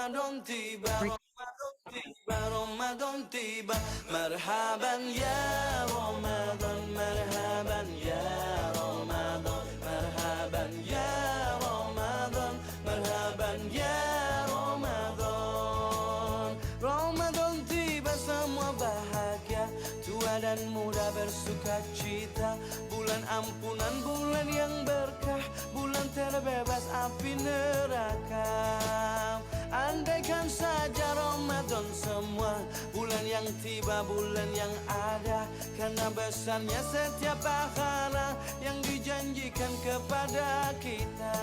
Ramadan tiba, Ramadan tiba, marhaban ya Ramadan, marhaban ya Ramadan, marhaban ya Ramadan, marhaban ya Ramadan. Ramadan tiba semua bahagia, tua dan muda bersuka cita. Bulan ampunan, bulan yang berkah, bulan terbebas api neraka. Andaikan saja Ramadan semua, bulan yang tiba, bulan yang ada, karena besarnya setiap pahala yang dijanjikan kepada kita.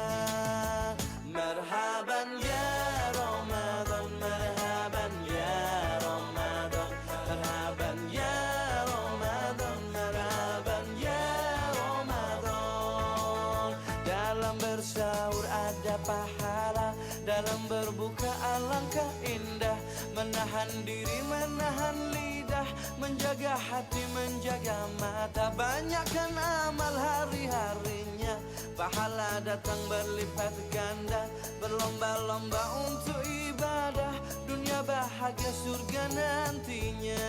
Marhaban ya Ramadan, marhaban ya Ramadan, marhaban ya Ramadan, marhaban ya Ramadan. Dalam bersahur ada pahala, dalam berbuka alangkah indah. Menahan diri, menahan lidah, menjaga hati, menjaga mata. Banyakkan amal hari-harinya, pahala datang berlipat ganda. Berlomba-lomba untuk ibadah, dunia bahagia surga nantinya.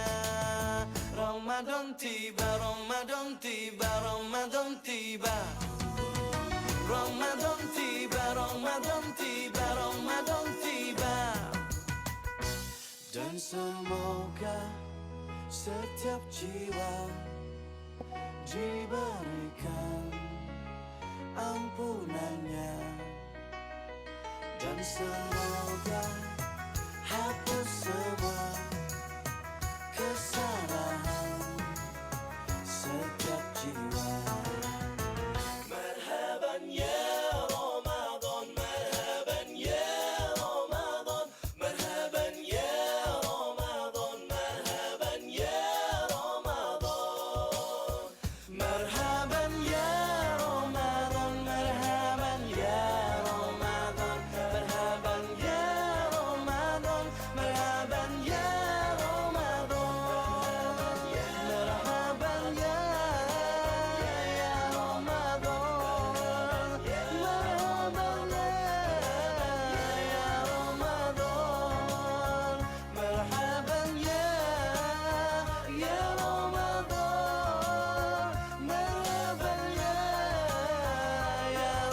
Ramadan tiba, Ramadan tiba, Ramadan tiba, Ramadan tiba, Ramadan tiba, Ramadan tiba. Dan semoga setiap jiwa diberikan ampunannya, dan semoga hapus semua kesalahan setiap jiwa. Marhaban ya Ramadan, marhaban ya Ramadan, marhaban ya Ramadan, marhaban ya Ramadan, marhaban ya Ramadan, marhaban ya Ramadan, marhaban ya Ramadan, marhaban ya Ramadan, marhaban ya Ramadan, marhaban ya Ramadan, marhaban ya Ramadan, marhaban ya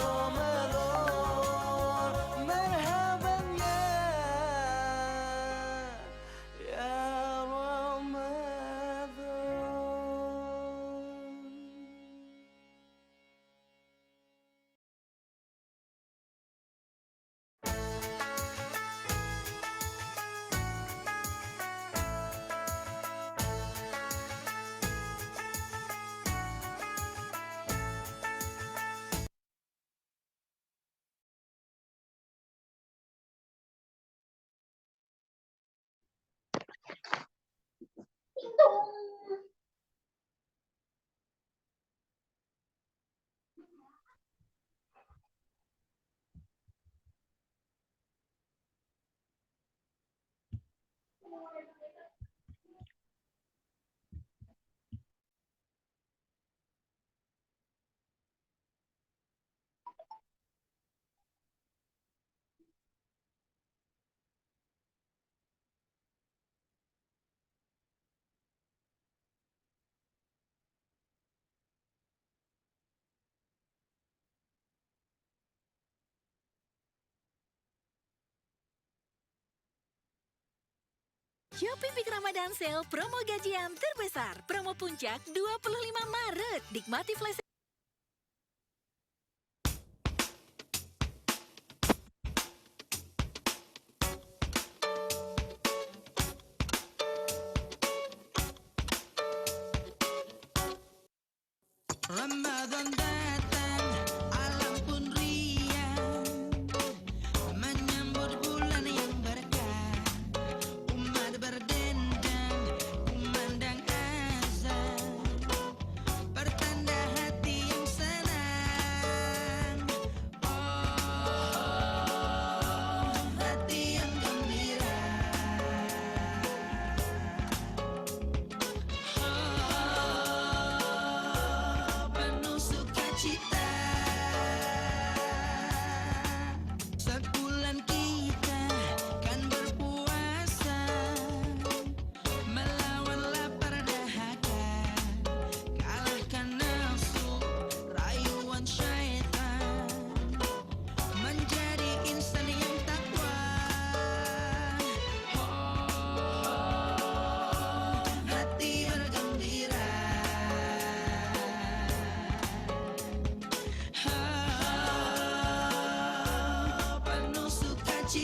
Ramadan, marhaban ya Shopee Peak Ramadan Sale promo gajian terbesar. Promo puncak 25 Maret. Nikmati flash Ramadan datang, alam pun riang, menyambut bulan yang berkah. Umat berdendang, kumandang azan, pertanda hati yang senang. Oh, hati yang gembira. Penuh sukacita.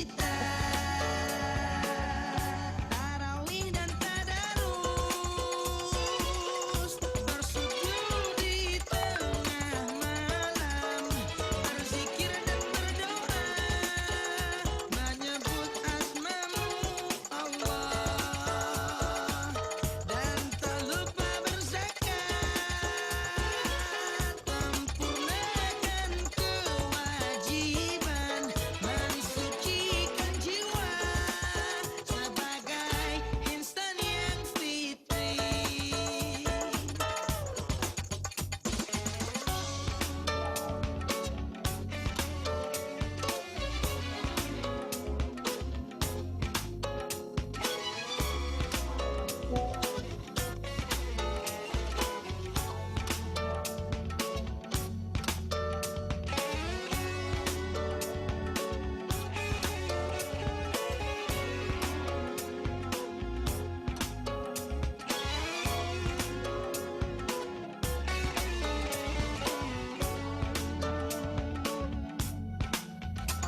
cita. Tarawih dan tadarus, bersujud di tengah malam, berzikir dan berdoa, menyebut asmamu Allah, dan tak lupa berzakat, sempurnakan kewajiban, mensucikan jiwa sebagai insan yang fitri.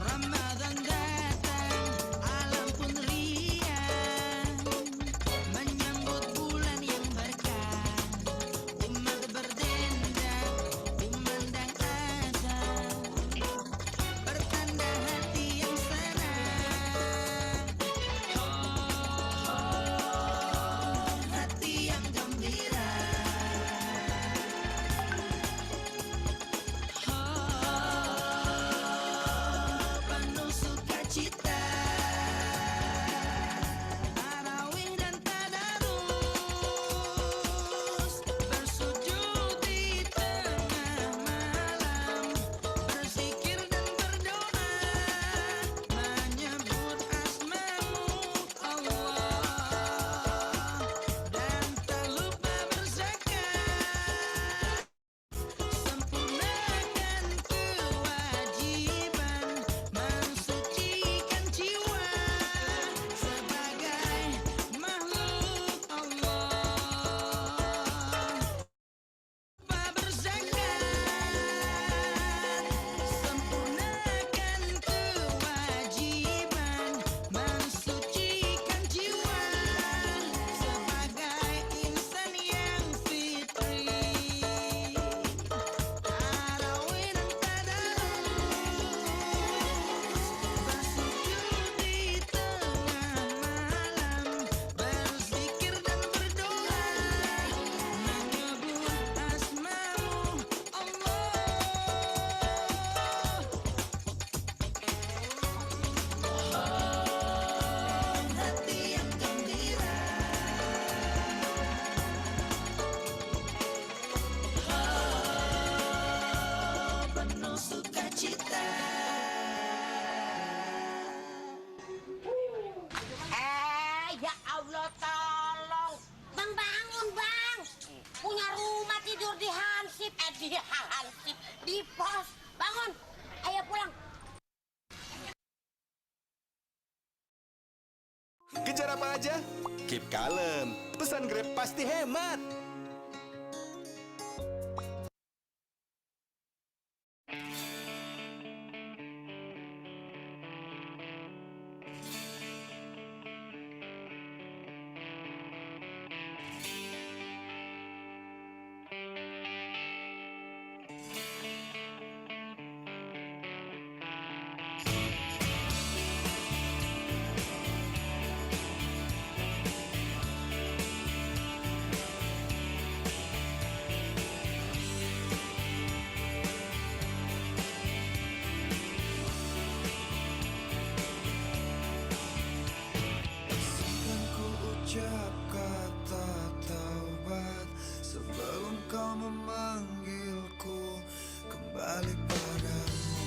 Ramadan datang, alam pun riang, menyambut bulan yang berkah. Umat berdendang, kumandang azan, pertanda hati yang senang, hati yang gembira. Penuh sukacita. Tarawih dan tadarus, bersujud di tengah malam, berzikir dan berdoa, menyebut asmamu Allah, dan tak lupa berzakat, sempurnakan kewajiban, mensucikan jiwa sebagai makhluk Allah. Lupa berzakat, sempurnakan kewajiban, mensucikan jiwa sebagai insan yang fitri. Tarawih dan tadarus, bersujud di tengah malam, berzikir dan berdoa, menyebut asmamu Allah, hati yang gembira, penuh sukacita. Ya Allah tolong. Bang bangun bang. Punya rumah tidur di Hansip. Di Hansip. Di pos. Bangun. Ayo pulang. Kejar apa aja? Keep kalem. Pesan Grab pasti hemat. Kan ku ucap kata taubat sebelum kau memanggilku kembali padamu.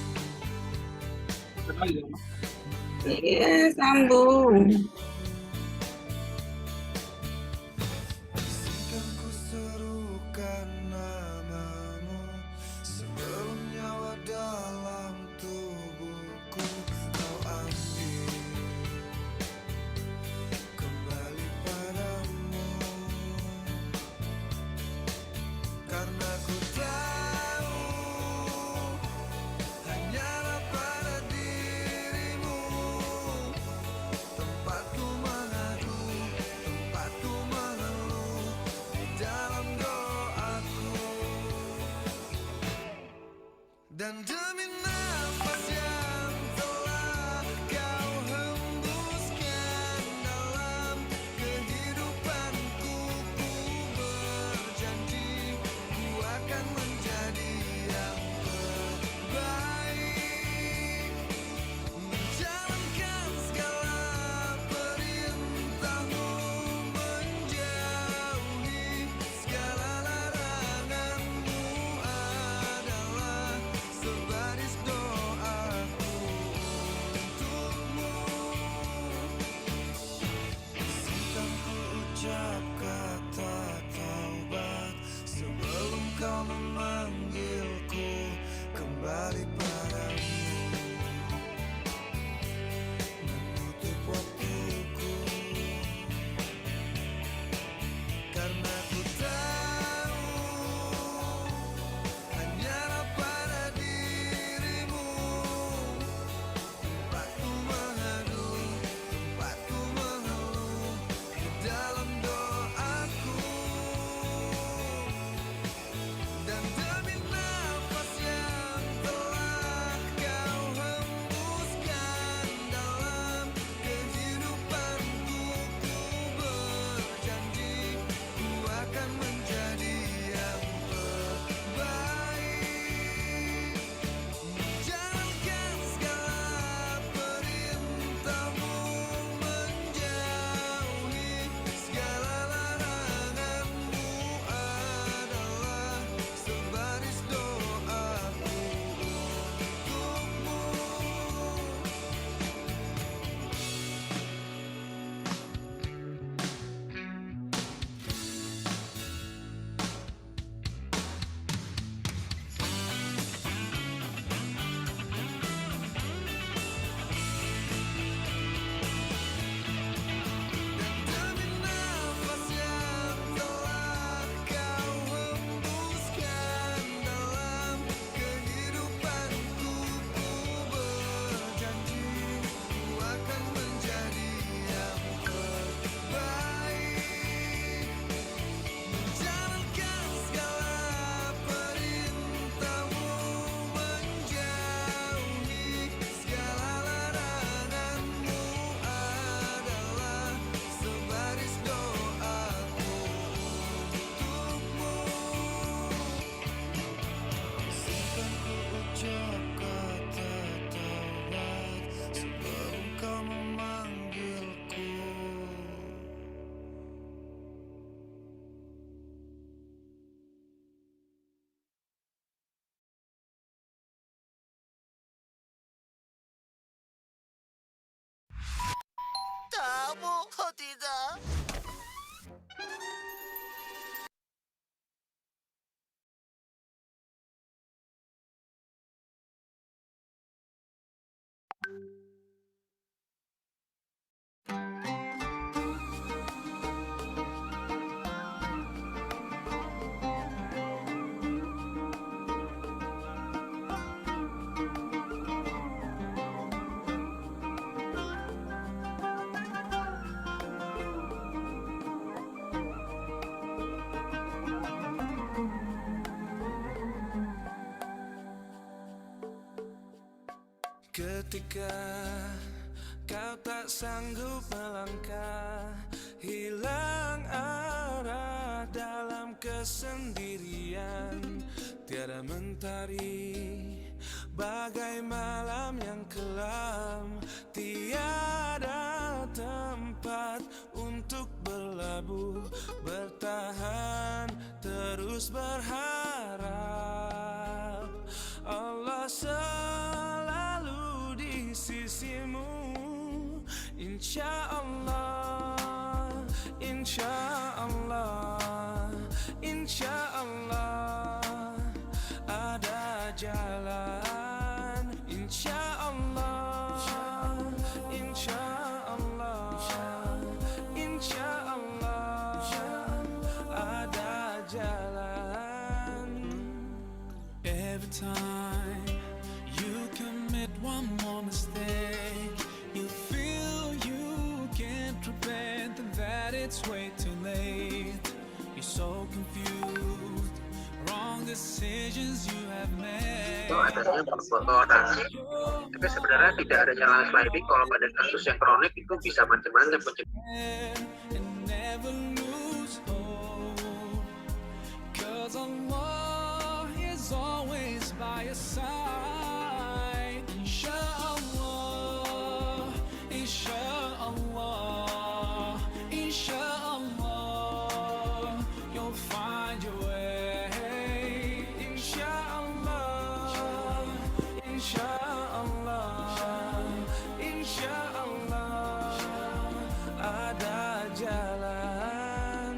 Iya, sambung. Izinkan ku serukan namamu sebelum nyawa dalam tubuhku kau ambil kembali padamu. Karena ku tahu hanyalah pada dirimu tidak? Ketika kau tak sanggup melangkah, hilang arah dalam kesendirian, tiada mentari bagai malam yang kelam, tiada tempat untuk berlabuh, bertahan terus berharap Allah selalu di sisimu. Insya Allah, insya Allah, insya Allah ada jalan. Insya Allah, insya Allah, insya Allah ada jalan. Every time you commit one more mistake, you feel you can't repent and that it's way too late. You're so confused, wrong decisions you have made. Itu adanya berpotensi, tapi sebenarnya tidak adanya landsliding. Kalau pada kasus yang kronik itu bisa macam-macam And never lose hope, 'cause Allah is always by your side. Inshallah, inshallah, inshallah, you'll find your way. Inshallah, inshallah, inshallah ada jalan.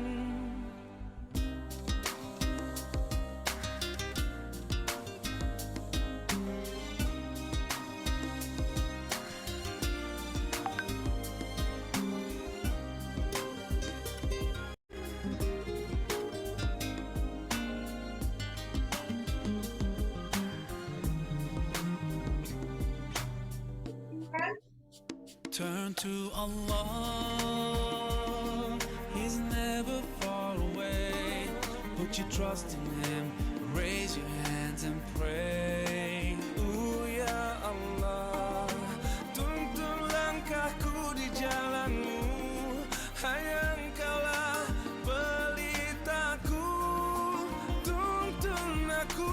Turn to Allah, He's never far away. Put your trust in Him, raise your hands and pray. Ya Allah, tuntun langkahku di jalan-Mu, hanya Engkaulah pelitaku. Tuntun aku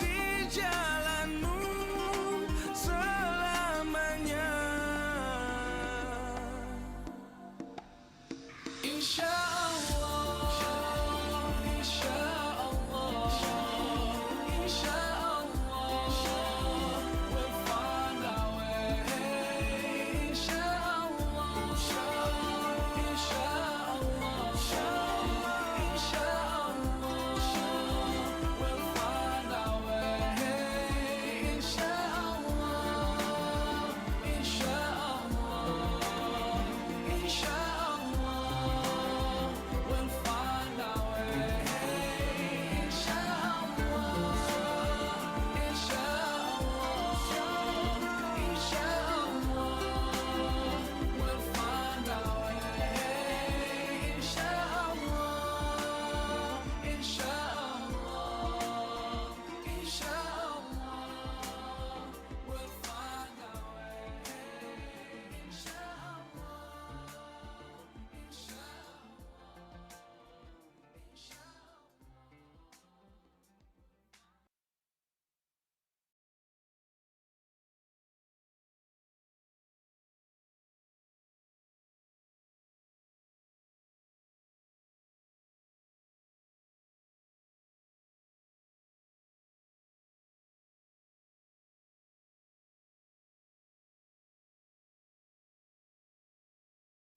di jalan-Mu selamanya. Insya Allah, insya Allah, insya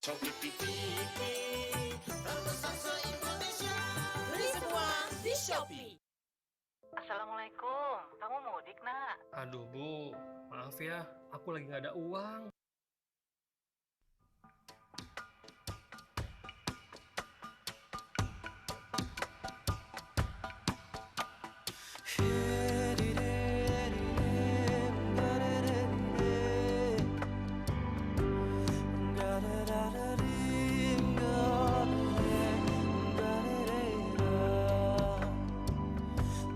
Shopee TV, terbesar se-Indonesia. Beli semua di Shopee. Assalamualaikum, kamu mudik nak? Aduh Bu, maaf ya, aku lagi nggak ada uang.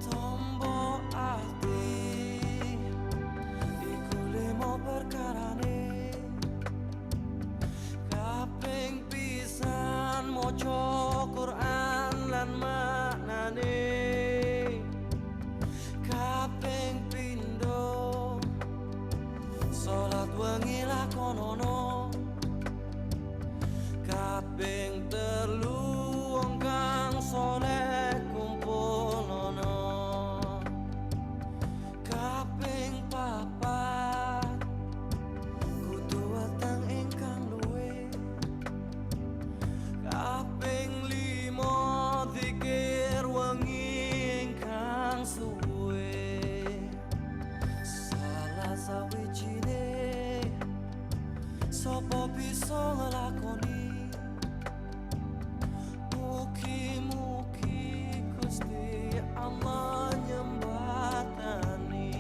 Tombo ati iku limo perkarane kaping pisan maca Quran lan maknane kaping pindho salat wengi lakonono kaping telu wong kang saleh kumpulono kaping papat kudu weteng ingkang luwih kaping limo zikir wengi ingkang suwe salah sawijine sapa bisa nglakoni mugi-mugi Gusti Allah nyembatani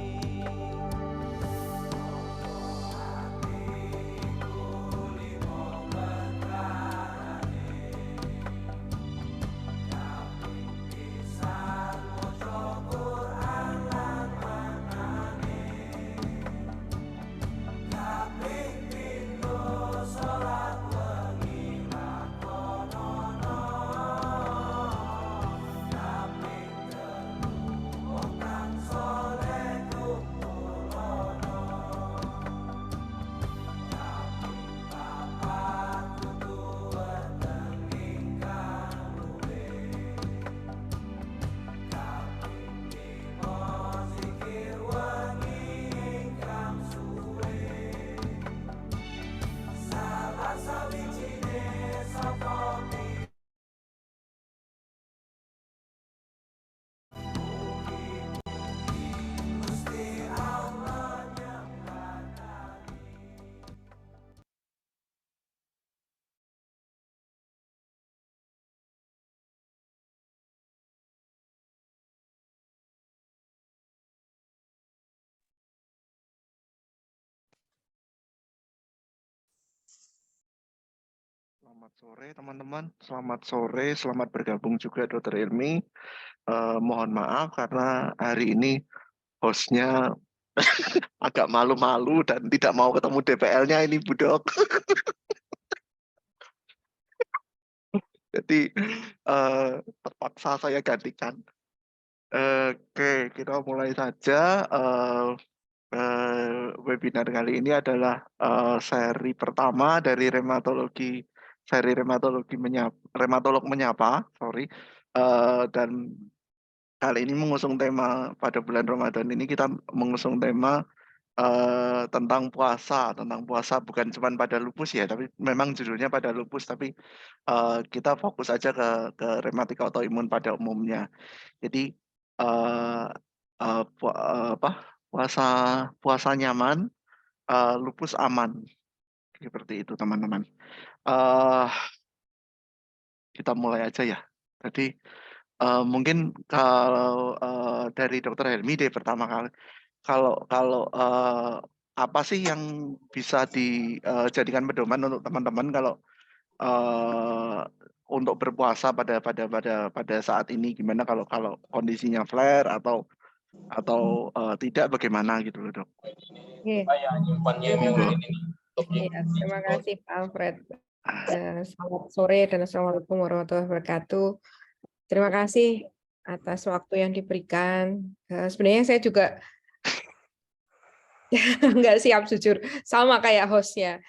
Selamat sore teman-teman, selamat sore, selamat bergabung juga Dokter Ilmi. Mohon maaf karena hari ini hostnya agak malu-malu dan tidak mau ketemu DPL-nya ini Bu Dok. Jadi terpaksa saya gantikan. Oke, kita mulai saja. Webinar kali ini adalah seri pertama dari reumatolog menyapa, dan kali ini mengusung tema pada bulan Ramadan ini kita mengusung tema tentang puasa bukan cuma pada lupus ya, tapi memang judulnya pada lupus, tapi kita fokus aja ke rematik autoimun pada umumnya. Jadi puasa nyaman, lupus aman, seperti itu teman-teman. Kita mulai aja ya. Tadi mungkin kalau dari Dokter Helmi deh pertama kali, kalau apa sih yang bisa dijadikan pedoman untuk teman-teman kalau untuk berpuasa pada saat ini, gimana kalau kondisinya flare atau tidak, bagaimana gitu loh Dok? Terima kasih Pak Alfred. Selamat sore dan Assalamualaikum warahmatullahi wabarakatuh. Terima kasih atas waktu yang diberikan. Sebenarnya saya juga nggak siap jujur, sama kayak hostnya.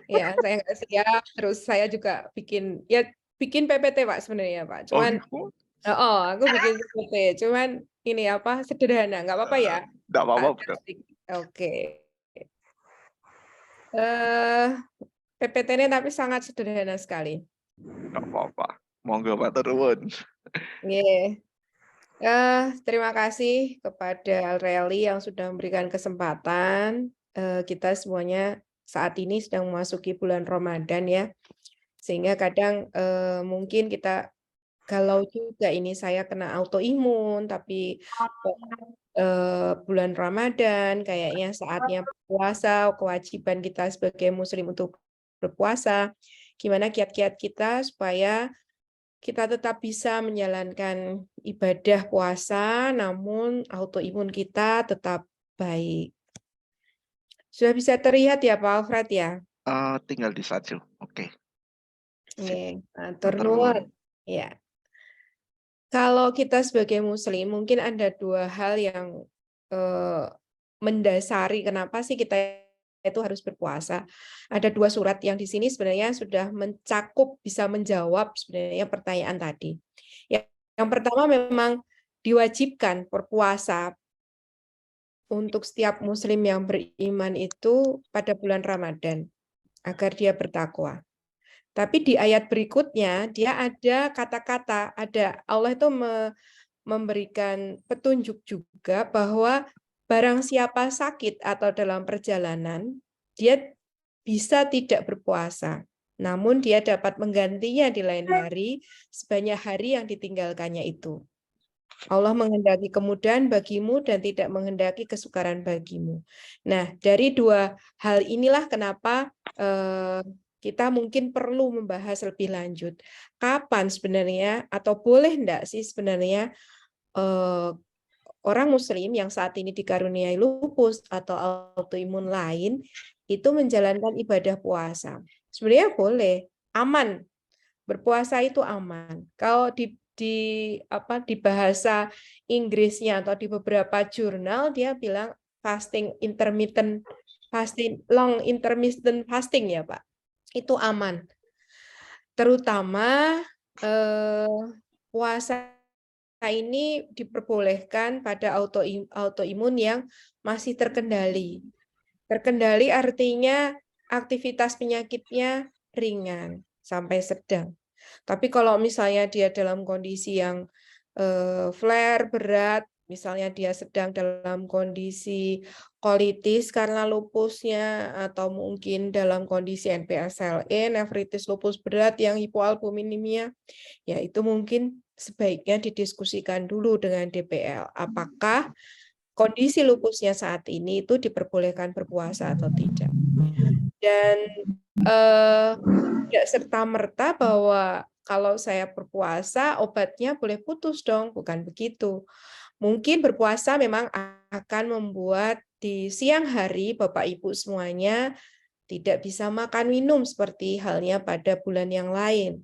Ya, saya nggak siap. Terus saya juga bikin PPT Pak sebenarnya Pak. Cuman aku bikin PPT. Cuman ini sederhana, nggak apa-apa ya? Nggak apa-apa. Oke. PPT-nya tapi sangat sederhana sekali. Nggak apa-apa. Monggo matur nuwun. Nggih. Terima kasih kepada Alreli yang sudah memberikan kesempatan. Kita semuanya saat ini sedang memasuki bulan Ramadan ya. Sehingga kadang mungkin kita galau juga, ini saya kena autoimun tapi bulan Ramadan kayaknya saatnya puasa, kewajiban kita sebagai muslim untuk berpuasa. Gimana kiat-kiat kita supaya kita tetap bisa menjalankan ibadah puasa, namun autoimun kita tetap baik. Sudah bisa terlihat ya Pak Alfred ya? Tinggal di salju. Oke. Oke, Matur matur nuwun. nuwun. Ya. Kalau kita sebagai muslim mungkin ada dua hal yang mendasari kenapa sih kita itu harus berpuasa. Ada dua surat yang di sini sebenarnya sudah mencakup, bisa menjawab sebenarnya pertanyaan tadi. Yang pertama memang diwajibkan berpuasa untuk setiap muslim yang beriman itu pada bulan Ramadan agar dia bertakwa. Tapi di ayat berikutnya dia ada kata-kata, ada Allah itu memberikan petunjuk juga bahwa barang siapa sakit atau dalam perjalanan, dia bisa tidak berpuasa. Namun dia dapat menggantinya di lain hari sebanyak hari yang ditinggalkannya itu. Allah menghendaki kemudahan bagimu dan tidak menghendaki kesukaran bagimu. Nah, dari dua hal inilah kenapa kita mungkin perlu membahas lebih lanjut. Kapan sebenarnya atau boleh enggak sih sebenarnya orang muslim yang saat ini dikaruniai lupus atau autoimun lain itu menjalankan ibadah puasa. Sebenarnya boleh, aman. Berpuasa itu aman. Kalau di bahasa Inggrisnya atau di beberapa jurnal dia bilang fasting intermittent fasting, long intermittent fasting ya, Pak. Itu aman. Terutama puasa ini diperbolehkan pada autoimun yang masih terkendali. Terkendali artinya aktivitas penyakitnya ringan sampai sedang. Tapi kalau misalnya dia dalam kondisi yang flare berat, misalnya dia sedang dalam kondisi kolitis karena lupusnya, atau mungkin dalam kondisi NPSLE, nefritis lupus berat yang hipoalbuminemia, ya itu mungkin sebaiknya didiskusikan dulu dengan DPL. Apakah kondisi lupusnya saat ini itu diperbolehkan berpuasa atau tidak. Dan tidak serta-merta bahwa kalau saya berpuasa, obatnya boleh putus dong, bukan begitu. Mungkin berpuasa memang akan membuat di siang hari Bapak Ibu semuanya tidak bisa makan minum seperti halnya pada bulan yang lain.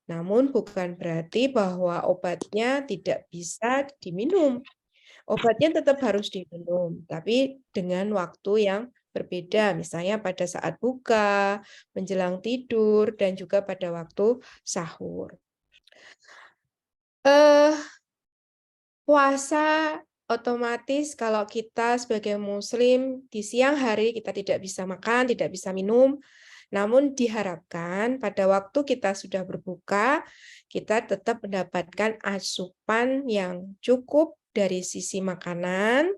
Namun bukan berarti bahwa obatnya tidak bisa diminum. Obatnya tetap harus diminum, tapi dengan waktu yang berbeda, misalnya pada saat buka, menjelang tidur, dan juga pada waktu sahur. Puasa otomatis kalau kita sebagai muslim di siang hari kita tidak bisa makan, tidak bisa minum, namun diharapkan pada waktu kita sudah berbuka, kita tetap mendapatkan asupan yang cukup dari sisi makanan,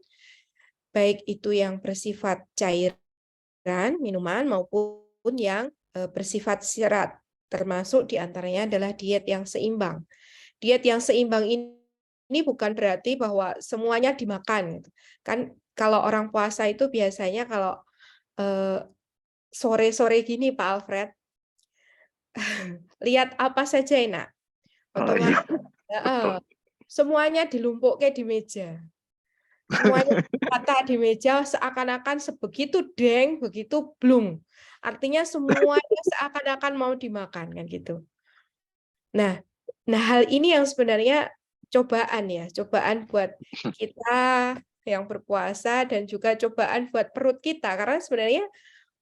baik itu yang bersifat cairan, minuman, maupun yang bersifat serat, termasuk diantaranya adalah diet yang seimbang. Diet yang seimbang ini bukan berarti bahwa semuanya dimakan. Kan kalau orang puasa itu biasanya kalau sore-sore gini Pak Alfred, lihat apa saja enak. Otomatis semuanya dilumpukkan di meja. Semuanya rata di meja seakan-akan sebegitu deng, begitu blung. Artinya semuanya seakan-akan mau dimakan kan gitu. Nah, hal ini yang sebenarnya cobaan ya, cobaan buat kita yang berpuasa dan juga cobaan buat perut kita, karena sebenarnya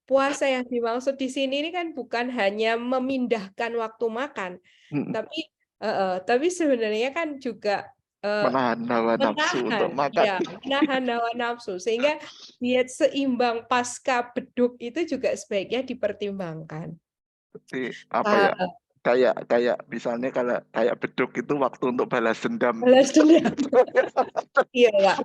puasa yang dimaksud di sini ini kan bukan hanya memindahkan waktu makan, tapi sebenarnya kan juga Menahan hawa nafsu untuk makan. menahan hawa nafsu sehingga diet seimbang pasca beduk itu juga sebaiknya dipertimbangkan. Jadi apa ya? Kayak misalnya kalau kayak beduk itu waktu untuk balas dendam. Balas dendam. Iya, Pak.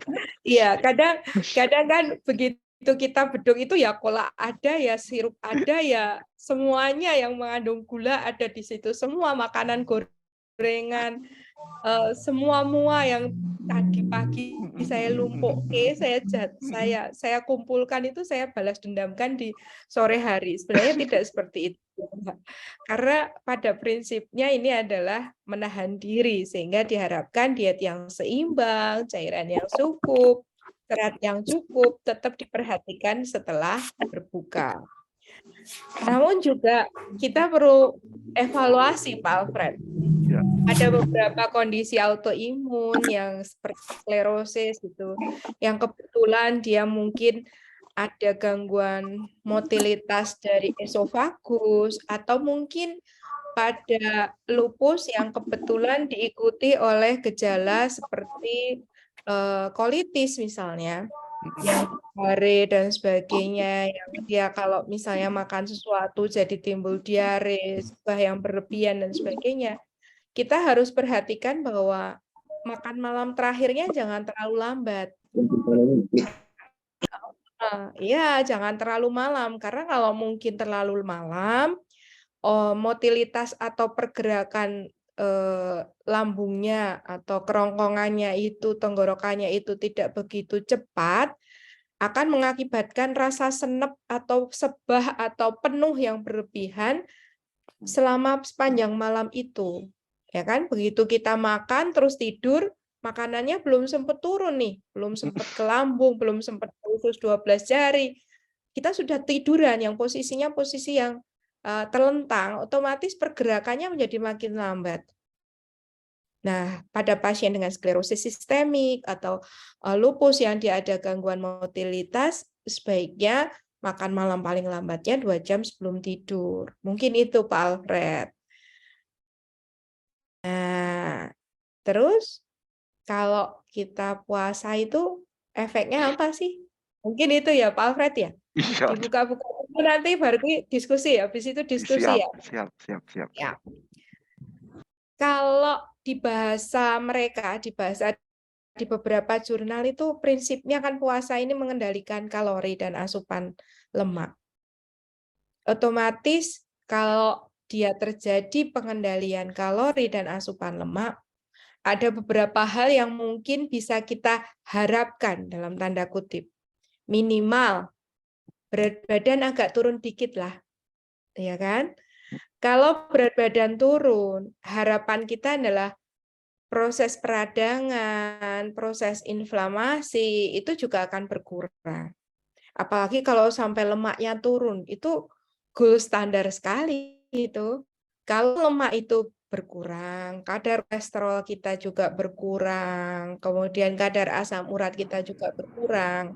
Iya, kadang kan begitu kita beduk itu ya kolak ada, ya sirup ada, ya semuanya yang mengandung gula ada di situ. Semua makanan gorengan, semua mua yang tadi pagi saya saya kumpulkan itu saya balas dendamkan di sore hari. Sebenarnya tidak seperti itu. Karena pada prinsipnya ini adalah menahan diri sehingga diharapkan diet yang seimbang, cairan yang cukup, serat yang cukup tetap diperhatikan setelah berbuka. Namun juga kita perlu evaluasi, Pak Alfred. Ada beberapa kondisi autoimun yang seperti sklerosis itu, yang kebetulan dia mungkin ada gangguan motilitas dari esofagus, atau mungkin pada lupus yang kebetulan diikuti oleh gejala seperti kolitis misalnya, yang diare dan sebagainya, yang dia kalau misalnya makan sesuatu jadi timbul diare, yang berlebihan dan sebagainya. Kita harus perhatikan bahwa makan malam terakhirnya jangan terlalu lambat. Iya, jangan terlalu malam, karena kalau mungkin terlalu malam, motilitas atau pergerakan lambungnya atau kerongkongannya itu, tenggorokannya itu tidak begitu cepat, akan mengakibatkan rasa senep atau sebah atau penuh yang berlebihan selama sepanjang malam itu. Ya kan, begitu kita makan terus tidur, makanannya belum sempat turun nih, belum sempat ke lambung, belum sempat ke usus 12 jari. Kita sudah tiduran yang posisinya posisi yang terlentang, otomatis pergerakannya menjadi makin lambat. Nah, pada pasien dengan sklerosis sistemik atau lupus yang dia ada gangguan motilitas, sebaiknya makan malam paling lambatnya 2 jam sebelum tidur. Mungkin itu, Pak Alfred. Nah, terus kalau kita puasa itu efeknya apa sih? Mungkin itu ya, Pak Alfred ya? Iya. Dibuka-buka dulu nanti baru diskusi, habis itu diskusi ya. Siap. Ya. Kalau di bahasa mereka, di beberapa jurnal itu prinsipnya kan puasa ini mengendalikan kalori dan asupan lemak. Otomatis kalau dia terjadi pengendalian kalori dan asupan lemak, ada beberapa hal yang mungkin bisa kita harapkan dalam tanda kutip. Minimal berat badan agak turun dikit lah, ya kan? Kalau berat badan turun, harapan kita adalah proses peradangan, proses inflamasi itu juga akan berkurang. Apalagi kalau sampai lemaknya turun, itu gold standar sekali itu. Kalau lemak itu berkurang, kadar kolesterol kita juga berkurang, kemudian kadar asam urat kita juga berkurang.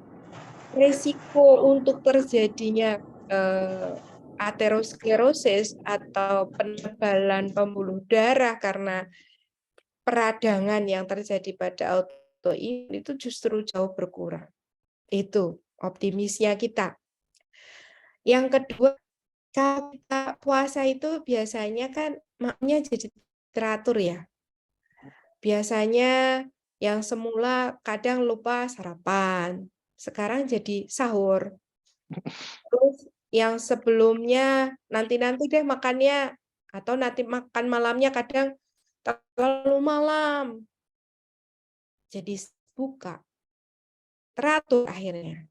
Risiko untuk terjadinya aterosklerosis atau penebalan pembuluh darah karena peradangan yang terjadi pada autoimun itu justru jauh berkurang. Itu optimisnya kita. Yang kedua, kalau kita puasa itu biasanya kan maknya jadi teratur ya. Biasanya yang semula kadang lupa sarapan, sekarang jadi sahur. Terus yang sebelumnya nanti deh makannya, atau nanti makan malamnya kadang terlalu malam. Jadi buka. Teratur akhirnya.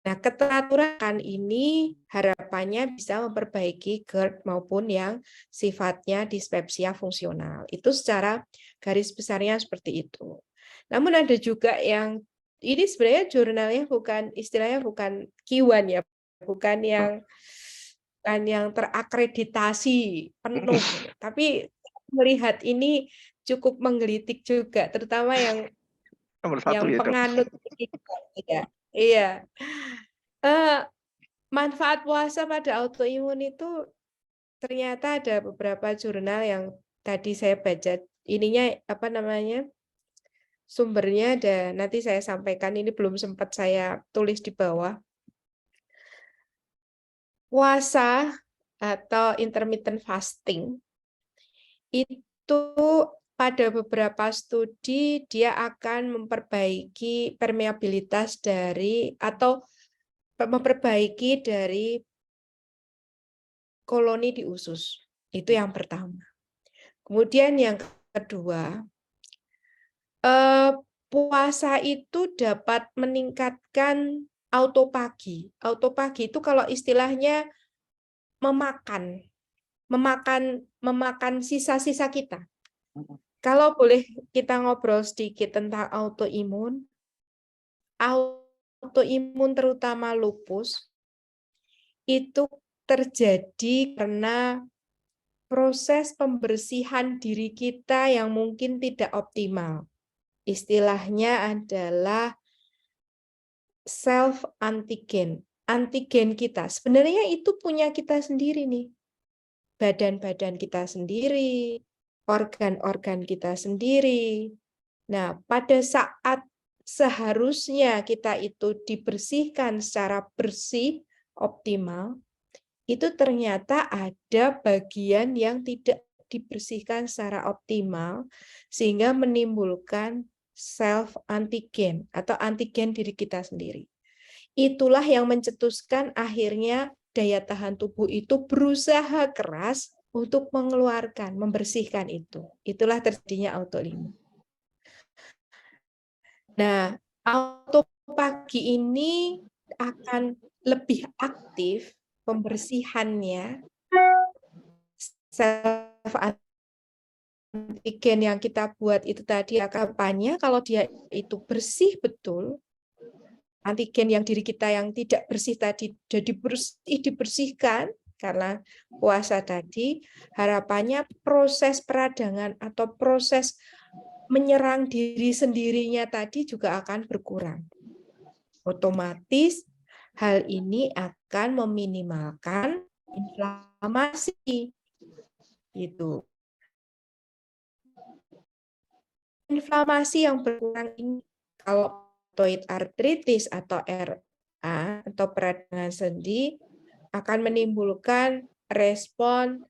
Nah, keteraturan ini harapannya bisa memperbaiki GERD maupun yang sifatnya dispepsia fungsional. Itu secara garis besarnya seperti itu. Namun ada juga yang, ini sebenarnya jurnalnya bukan, istilahnya bukan Q1 ya, bukan yang terakreditasi penuh, tapi melihat ini cukup menggelitik juga, terutama yang penganut ya. Iya. Manfaat puasa pada autoimun itu ternyata ada beberapa jurnal yang tadi saya baca, ininya apa namanya? sumbernya dan nanti saya sampaikan, ini belum sempat saya tulis di bawah. Puasa atau intermittent fasting itu pada beberapa studi dia akan memperbaiki permeabilitas dari atau memperbaiki dari koloni di usus. Itu yang pertama. Kemudian yang kedua, puasa itu dapat meningkatkan autopagi. Autopagi itu kalau istilahnya memakan sisa-sisa kita. Kalau boleh kita ngobrol sedikit tentang autoimun. Autoimun terutama lupus itu terjadi karena proses pembersihan diri kita yang mungkin tidak optimal. Istilahnya adalah self antigen. Antigen kita sebenarnya itu punya kita sendiri nih. Badan-badan kita sendiri, organ-organ kita sendiri. Nah, pada saat seharusnya kita itu dibersihkan secara bersih, optimal, itu ternyata ada bagian yang tidak dibersihkan secara optimal, sehingga menimbulkan self antigen atau antigen diri kita sendiri. Itulah yang mencetuskan akhirnya daya tahan tubuh itu berusaha keras untuk mengeluarkan, membersihkan itu. Itulah terjadinya autoimun. Nah, autopagi ini akan lebih aktif pembersihannya, self antigen yang kita buat itu tadi kampanye, kalau dia itu bersih betul, antigen yang diri kita yang tidak bersih tadi jadi dibersihkan karena puasa tadi, harapannya proses peradangan atau proses menyerang diri sendirinya tadi juga akan berkurang. Otomatis hal ini akan meminimalkan inflamasi. Itu. Inflamasi yang berkurang ini kalau rheumatoid arthritis atau RA atau peradangan sendi akan menimbulkan respon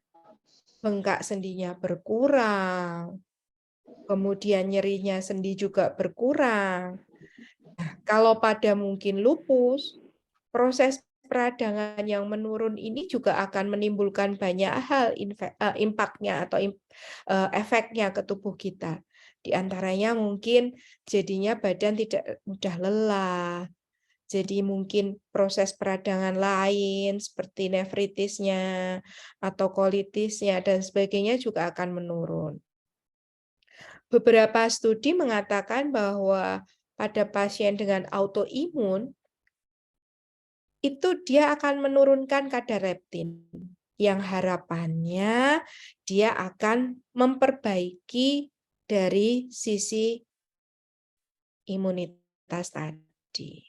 bengkak sendinya berkurang, kemudian nyerinya sendi juga berkurang. Nah, kalau pada mungkin lupus, proses peradangan yang menurun ini juga akan menimbulkan banyak hal impaknya atau efeknya ke tubuh kita. Di antaranya mungkin jadinya badan tidak mudah lelah, jadi mungkin proses peradangan lain seperti nefritisnya atau kolitisnya dan sebagainya juga akan menurun. Beberapa studi mengatakan bahwa pada pasien dengan autoimun itu dia akan menurunkan kadar leptin yang harapannya dia akan memperbaiki dari sisi imunitas tadi.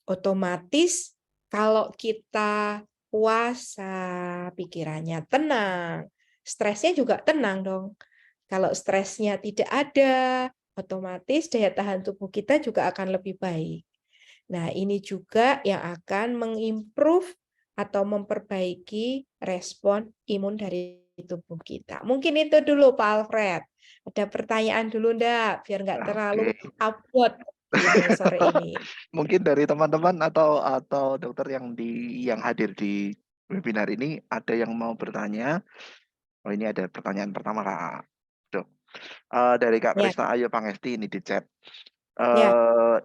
Otomatis kalau kita puasa, pikirannya tenang, stresnya juga tenang dong. Kalau stresnya tidak ada, otomatis daya tahan tubuh kita juga akan lebih baik. Nah, ini juga yang akan mengimprove atau memperbaiki respon imun dari tubuh kita. Mungkin itu dulu Pak Alfred. Ada pertanyaan dulu enggak? Biar nggak terlalu abot sore ini. Mungkin dari teman-teman atau dokter yang hadir di webinar ini ada yang mau bertanya. Oh, ini ada pertanyaan pertama Kak Dok. Dari Kak Krisna Ayu Pangesti ini di chat.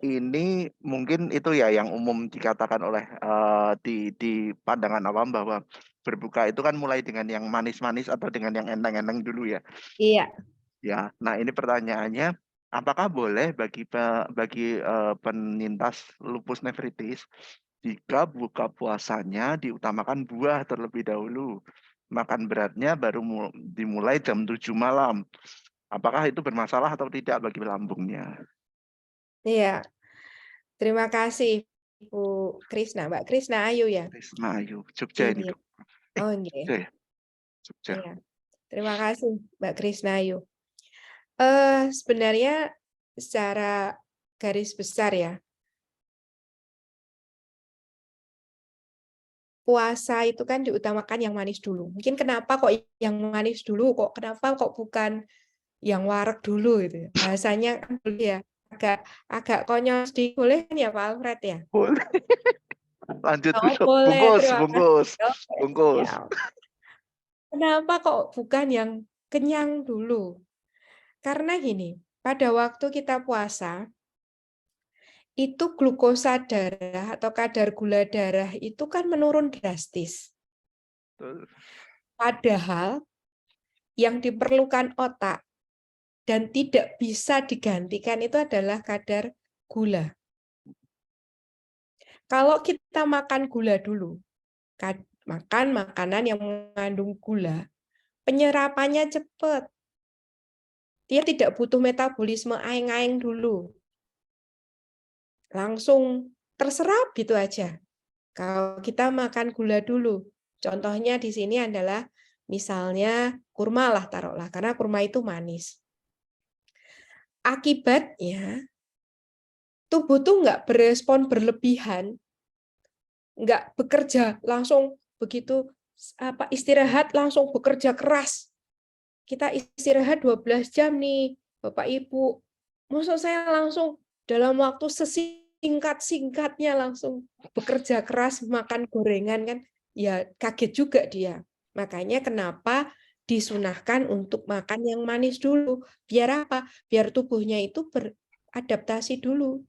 Ini mungkin itu ya yang umum dikatakan oleh di pandangan awam bahwa berbuka itu kan mulai dengan yang manis-manis atau dengan yang enteng-enteng dulu ya. Iya. Ya, nah ini pertanyaannya, apakah boleh bagi penyintas lupus nefritis jika buka puasanya diutamakan buah terlebih dahulu, makan beratnya baru dimulai jam 7 malam. Apakah itu bermasalah atau tidak bagi lambungnya? Iya. Terima kasih Bu Krisna, Mbak Krisna Ayu ya. Krisna Ayu, Jogja ini Dok. Oh, iya. Jogja. Iya. Terima kasih Mbak Krisna Ayu. Sebenarnya secara garis besar ya, puasa itu kan diutamakan yang manis dulu. Mungkin kenapa kok yang manis dulu, kenapa kok bukan yang warak dulu gitu ya. Bahasanya kan dulu ya, agak agak konyol sedikit, boleh kan ya Pak Alfred ya? Boleh. Lanjut Oh besok. boleh, Bungkus, terima bungkus, kasih. Oke, bungkus. siap. Kenapa kok bukan yang kenyang dulu? Karena gini, pada waktu kita puasa, itu glukosa darah atau kadar gula darah itu kan menurun drastis. Betul. Padahal yang diperlukan otak dan tidak bisa digantikan itu adalah kadar gula. Kalau kita makan gula dulu, makan makanan yang mengandung gula, penyerapannya cepat. Dia tidak butuh metabolisme aeng-aeng dulu. Langsung terserap gitu aja. Kalau kita makan gula dulu. Contohnya di sini adalah misalnya kurma lah taruhlah, karena kurma itu manis. Akibatnya tubuh tuh nggak berespon berlebihan, nggak bekerja langsung begitu istirahat langsung bekerja keras. Kita istirahat 12 jam nih, Bapak Ibu. Maksud saya langsung dalam waktu sesingkat-singkatnya langsung bekerja keras makan gorengan kan, ya kaget juga dia. Makanya kenapa disunahkan untuk makan yang manis dulu. Biar apa? Biar tubuhnya itu beradaptasi dulu.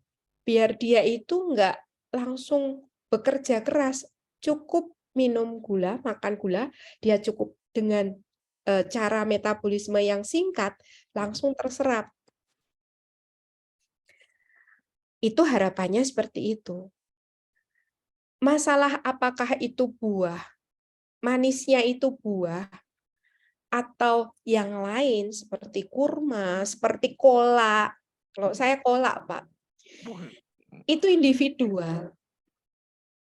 Biar dia itu nggak langsung bekerja keras. Cukup minum gula, makan gula, dia cukup dengan cara metabolisme yang singkat, langsung terserap. Itu harapannya seperti itu. Masalah apakah itu buah, manisnya itu buah, atau yang lain seperti kurma, seperti kola. Kalau saya kola, Pak. Itu individual.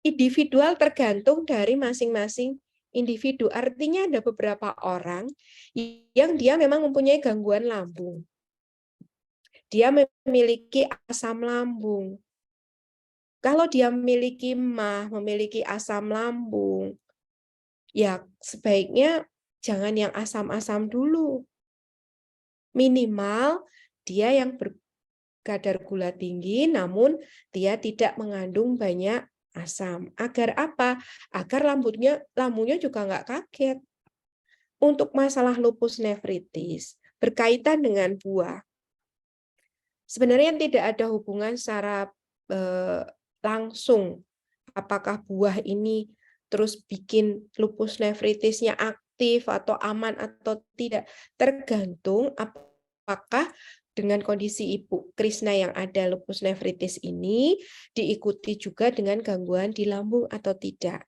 Individual tergantung dari masing-masing individu. Artinya ada beberapa orang yang dia memang mempunyai gangguan lambung. Dia memiliki asam lambung. Kalau dia memiliki MAH, memiliki asam lambung, ya sebaiknya jangan yang asam-asam dulu. Minimal dia yang berkadar gula tinggi, namun dia tidak mengandung banyak asam. Agar apa? Agar lambungnya juga nggak kaget. Untuk masalah lupus nefritis, berkaitan dengan buah. Sebenarnya tidak ada hubungan secara langsung apakah buah ini terus bikin lupus nefritisnya aktif atau aman atau tidak, tergantung apakah dengan kondisi Ibu Krisna yang ada lupus nefritis ini diikuti juga dengan gangguan di lambung atau tidak.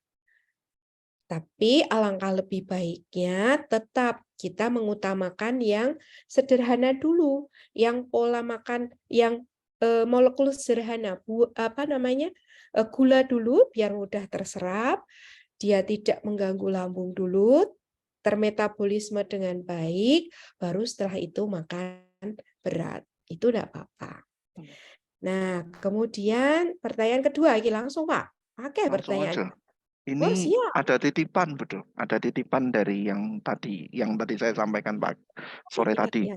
Tapi alangkah lebih baiknya tetap kita mengutamakan yang sederhana dulu, yang pola makan yang molekul sederhana, gula dulu biar mudah terserap, dia tidak mengganggu lambung dulu, termetabolisme dengan baik, baru setelah itu makan berat. Itu tidak apa-apa. Nah, kemudian pertanyaan kedua, lagi langsung Pak. Pakai pertanyaan. Ini ada titipan, betul. Ada titipan dari yang tadi saya sampaikan Pak sore tadi.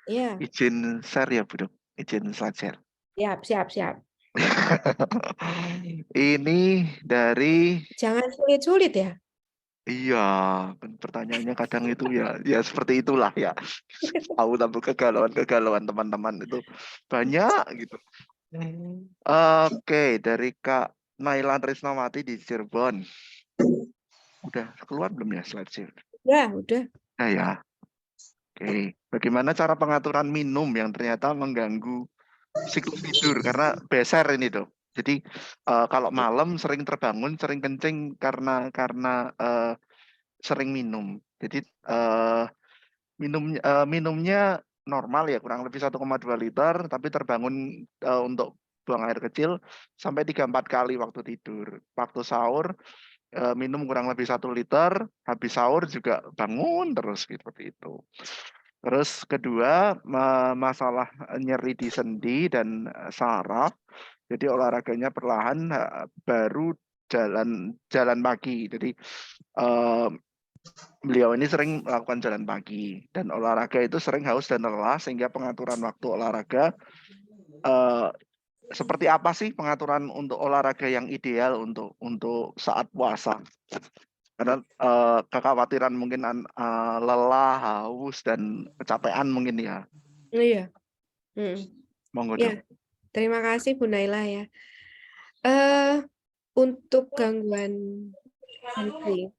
Ya. Izin share ya, Bu. Izin slide share. Siap. Ini dari... Jangan sulit-sulit ya. Iya, pertanyaannya kadang itu ya seperti itulah ya. Tahu kegalauan teman-teman itu banyak gitu. Oke, dari Kak Nailan Risnawati di Cirebon. Udah keluar belum ya slide share? Udah. Nah ya. Oke, bagaimana cara pengaturan minum yang ternyata mengganggu siklus tidur karena beser ini Dok. Jadi kalau malam sering terbangun, sering kencing karena sering minum. Jadi minumnya normal ya, kurang lebih 1,2 liter, tapi terbangun untuk buang air kecil sampai 3-4 kali waktu tidur. Waktu sahur minum kurang lebih 1 liter, habis sahur juga bangun terus seperti itu. Terus kedua, masalah nyeri di sendi dan saraf. Jadi olahraganya perlahan, baru jalan pagi. Jadi beliau ini sering melakukan jalan pagi dan olahraga itu sering haus dan lelah sehingga pengaturan waktu olahraga seperti apa sih pengaturan untuk olahraga yang ideal untuk saat puasa? Karena kekhawatiran mungkin lelah, haus dan kecapean mungkin ya. Iya. Monggo Ya, dok. terima kasih Bu Naila ya. Untuk gangguan kencing,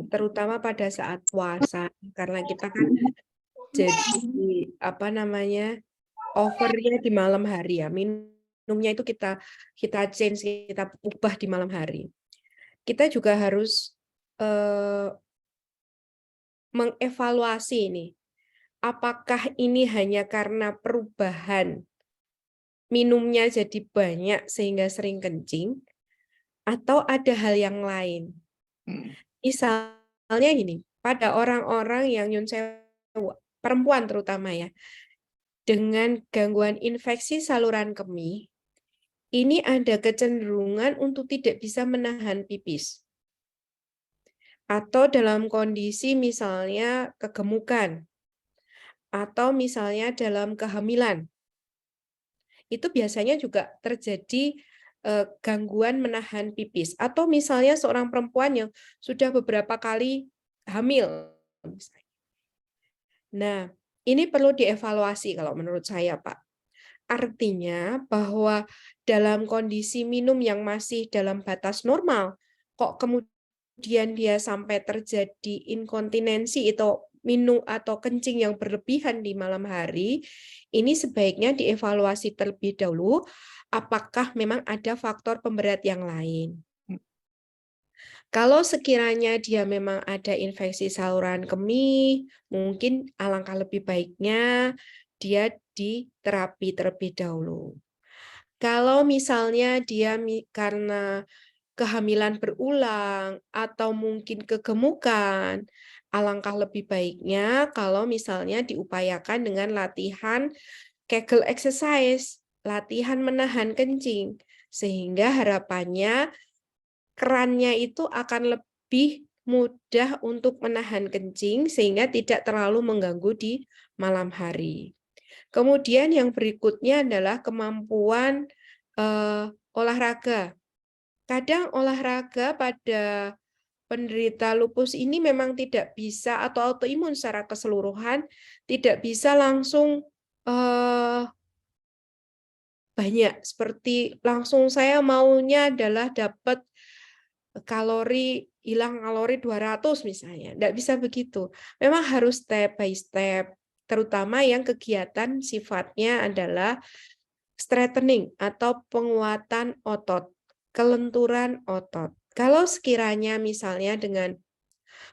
terutama pada saat puasa, karena kita kan jadi apa namanya overnya di malam hari ya, minumnya itu kita change, kita ubah di malam hari. Kita juga harus mengevaluasi ini, apakah ini hanya karena perubahan minumnya jadi banyak sehingga sering kencing, atau ada hal yang lain. Misalnya gini, pada orang-orang yang nyun sewu, perempuan terutama ya, dengan gangguan infeksi saluran kemih, ini ada kecenderungan untuk tidak bisa menahan pipis. Atau dalam kondisi misalnya kegemukan, atau misalnya dalam kehamilan. Itu biasanya juga terjadi gangguan menahan pipis. Atau misalnya seorang perempuan yang sudah beberapa kali hamil. Nah, ini perlu dievaluasi kalau menurut saya, Pak. Artinya bahwa dalam kondisi minum yang masih dalam batas normal, kok kemudian dia sampai terjadi inkontinensi atau minum atau kencing yang berlebihan di malam hari, ini sebaiknya dievaluasi terlebih dahulu apakah memang ada faktor pemberat yang lain. Kalau sekiranya dia memang ada infeksi saluran kemih, mungkin alangkah lebih baiknya dia diterapi terlebih dahulu. Kalau misalnya dia karena kehamilan berulang atau mungkin kegemukan, alangkah lebih baiknya kalau misalnya diupayakan dengan latihan Kegel exercise, latihan menahan kencing, sehingga harapannya kerannya itu akan lebih mudah untuk menahan kencing sehingga tidak terlalu mengganggu di malam hari. Kemudian yang berikutnya adalah kemampuan olahraga. Kadang olahraga pada penderita lupus ini memang tidak bisa atau autoimun secara keseluruhan tidak bisa langsung banyak, seperti langsung saya maunya adalah dapat hilang kalori 200 misalnya. Tidak bisa begitu. Memang harus step by step, terutama yang kegiatan sifatnya adalah strengthening atau penguatan otot, kelenturan otot. Kalau sekiranya misalnya dengan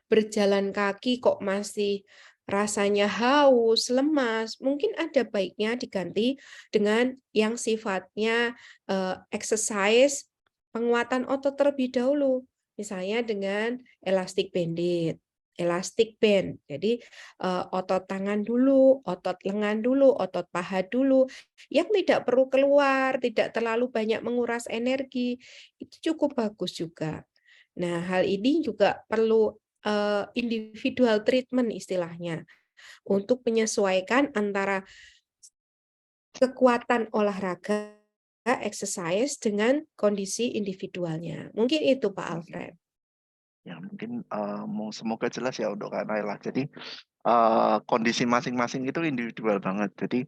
berjalan kaki kok masih rasanya haus, lemas, mungkin ada baiknya diganti dengan yang sifatnya exercise penguatan otot terlebih dahulu. Misalnya dengan elastic band. Jadi otot tangan dulu, otot lengan dulu, otot paha dulu, yang tidak perlu keluar, tidak terlalu banyak menguras energi, itu cukup bagus juga. Nah, hal ini juga perlu individual treatment istilahnya, untuk menyesuaikan antara kekuatan olahraga, exercise dengan kondisi individualnya. Mungkin itu Pak Alfred. Ya mungkin semoga jelas ya untuk Kak Naila. Jadi kondisi masing-masing itu individual banget. Jadi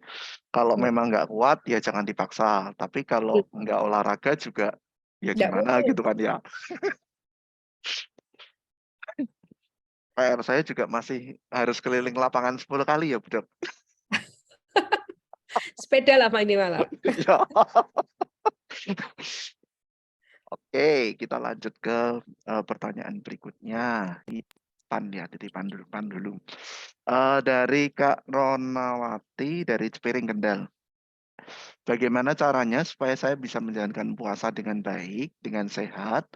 kalau memang nggak kuat ya jangan dipaksa. Tapi kalau nggak olahraga juga ya gimana gitu kan ya. PR saya juga masih harus keliling lapangan 10 kali ya, Bu Dok. Sepeda lah Pak ini malam. Ya. Oke, kita lanjut ke pertanyaan berikutnya. Titipan dulu. Dari Kak Ronawati dari Cepiring Kendal. Bagaimana caranya supaya saya bisa menjalankan puasa dengan baik, dengan sehat?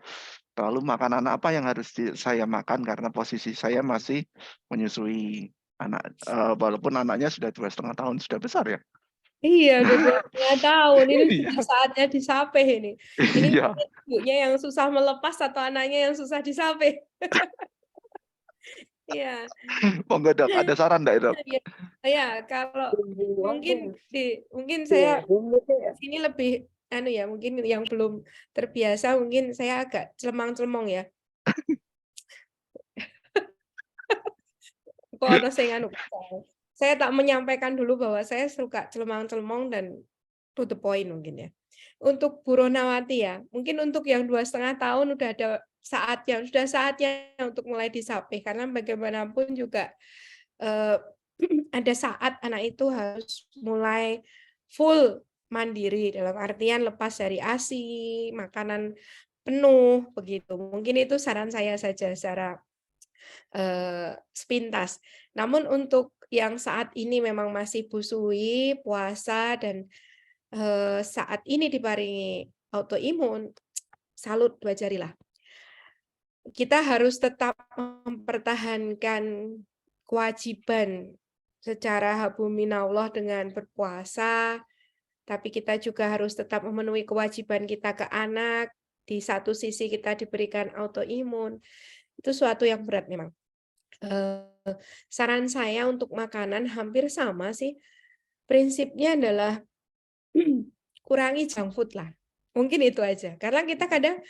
Lalu makanan apa yang harus saya makan karena posisi saya masih menyusui? Walaupun anaknya sudah 2,5 tahun, sudah besar ya? Iya, udah 2,5 tahun, ini Iya. sudah saatnya disapih ini. Ini Iya. mungkin ibunya yang susah melepas atau anaknya yang susah disapih. Iya. Monggo Dok, ada saran nggak Dok? Iya, iya, kalau mungkin saya sini lebih ya, mungkin yang belum terbiasa mungkin saya agak celemang-celemong ya. Kok ono sing anu, saya tak menyampaikan dulu bahwa saya suka celemang-celemong dan to the point mungkin ya. Untuk Bu Ronawati ya, mungkin untuk yang 2,5 tahun sudah saatnya untuk mulai disapih karena bagaimanapun juga eh, ada saat anak itu harus mulai full mandiri dalam artian lepas dari ASI, makanan penuh begitu. Mungkin itu saran saya saja secara sepintas. Namun untuk yang saat ini memang masih busui, puasa dan saat ini diparingi autoimun, salut 2 jarilah. Kita harus tetap mempertahankan kewajiban secara habuminallah dengan berpuasa, tapi kita juga harus tetap memenuhi kewajiban kita ke anak. Di satu sisi kita diberikan autoimun, itu suatu yang berat memang. Saran saya untuk makanan hampir sama sih, prinsipnya adalah kurangi junk food lah. Mungkin itu aja. Karena kita kadang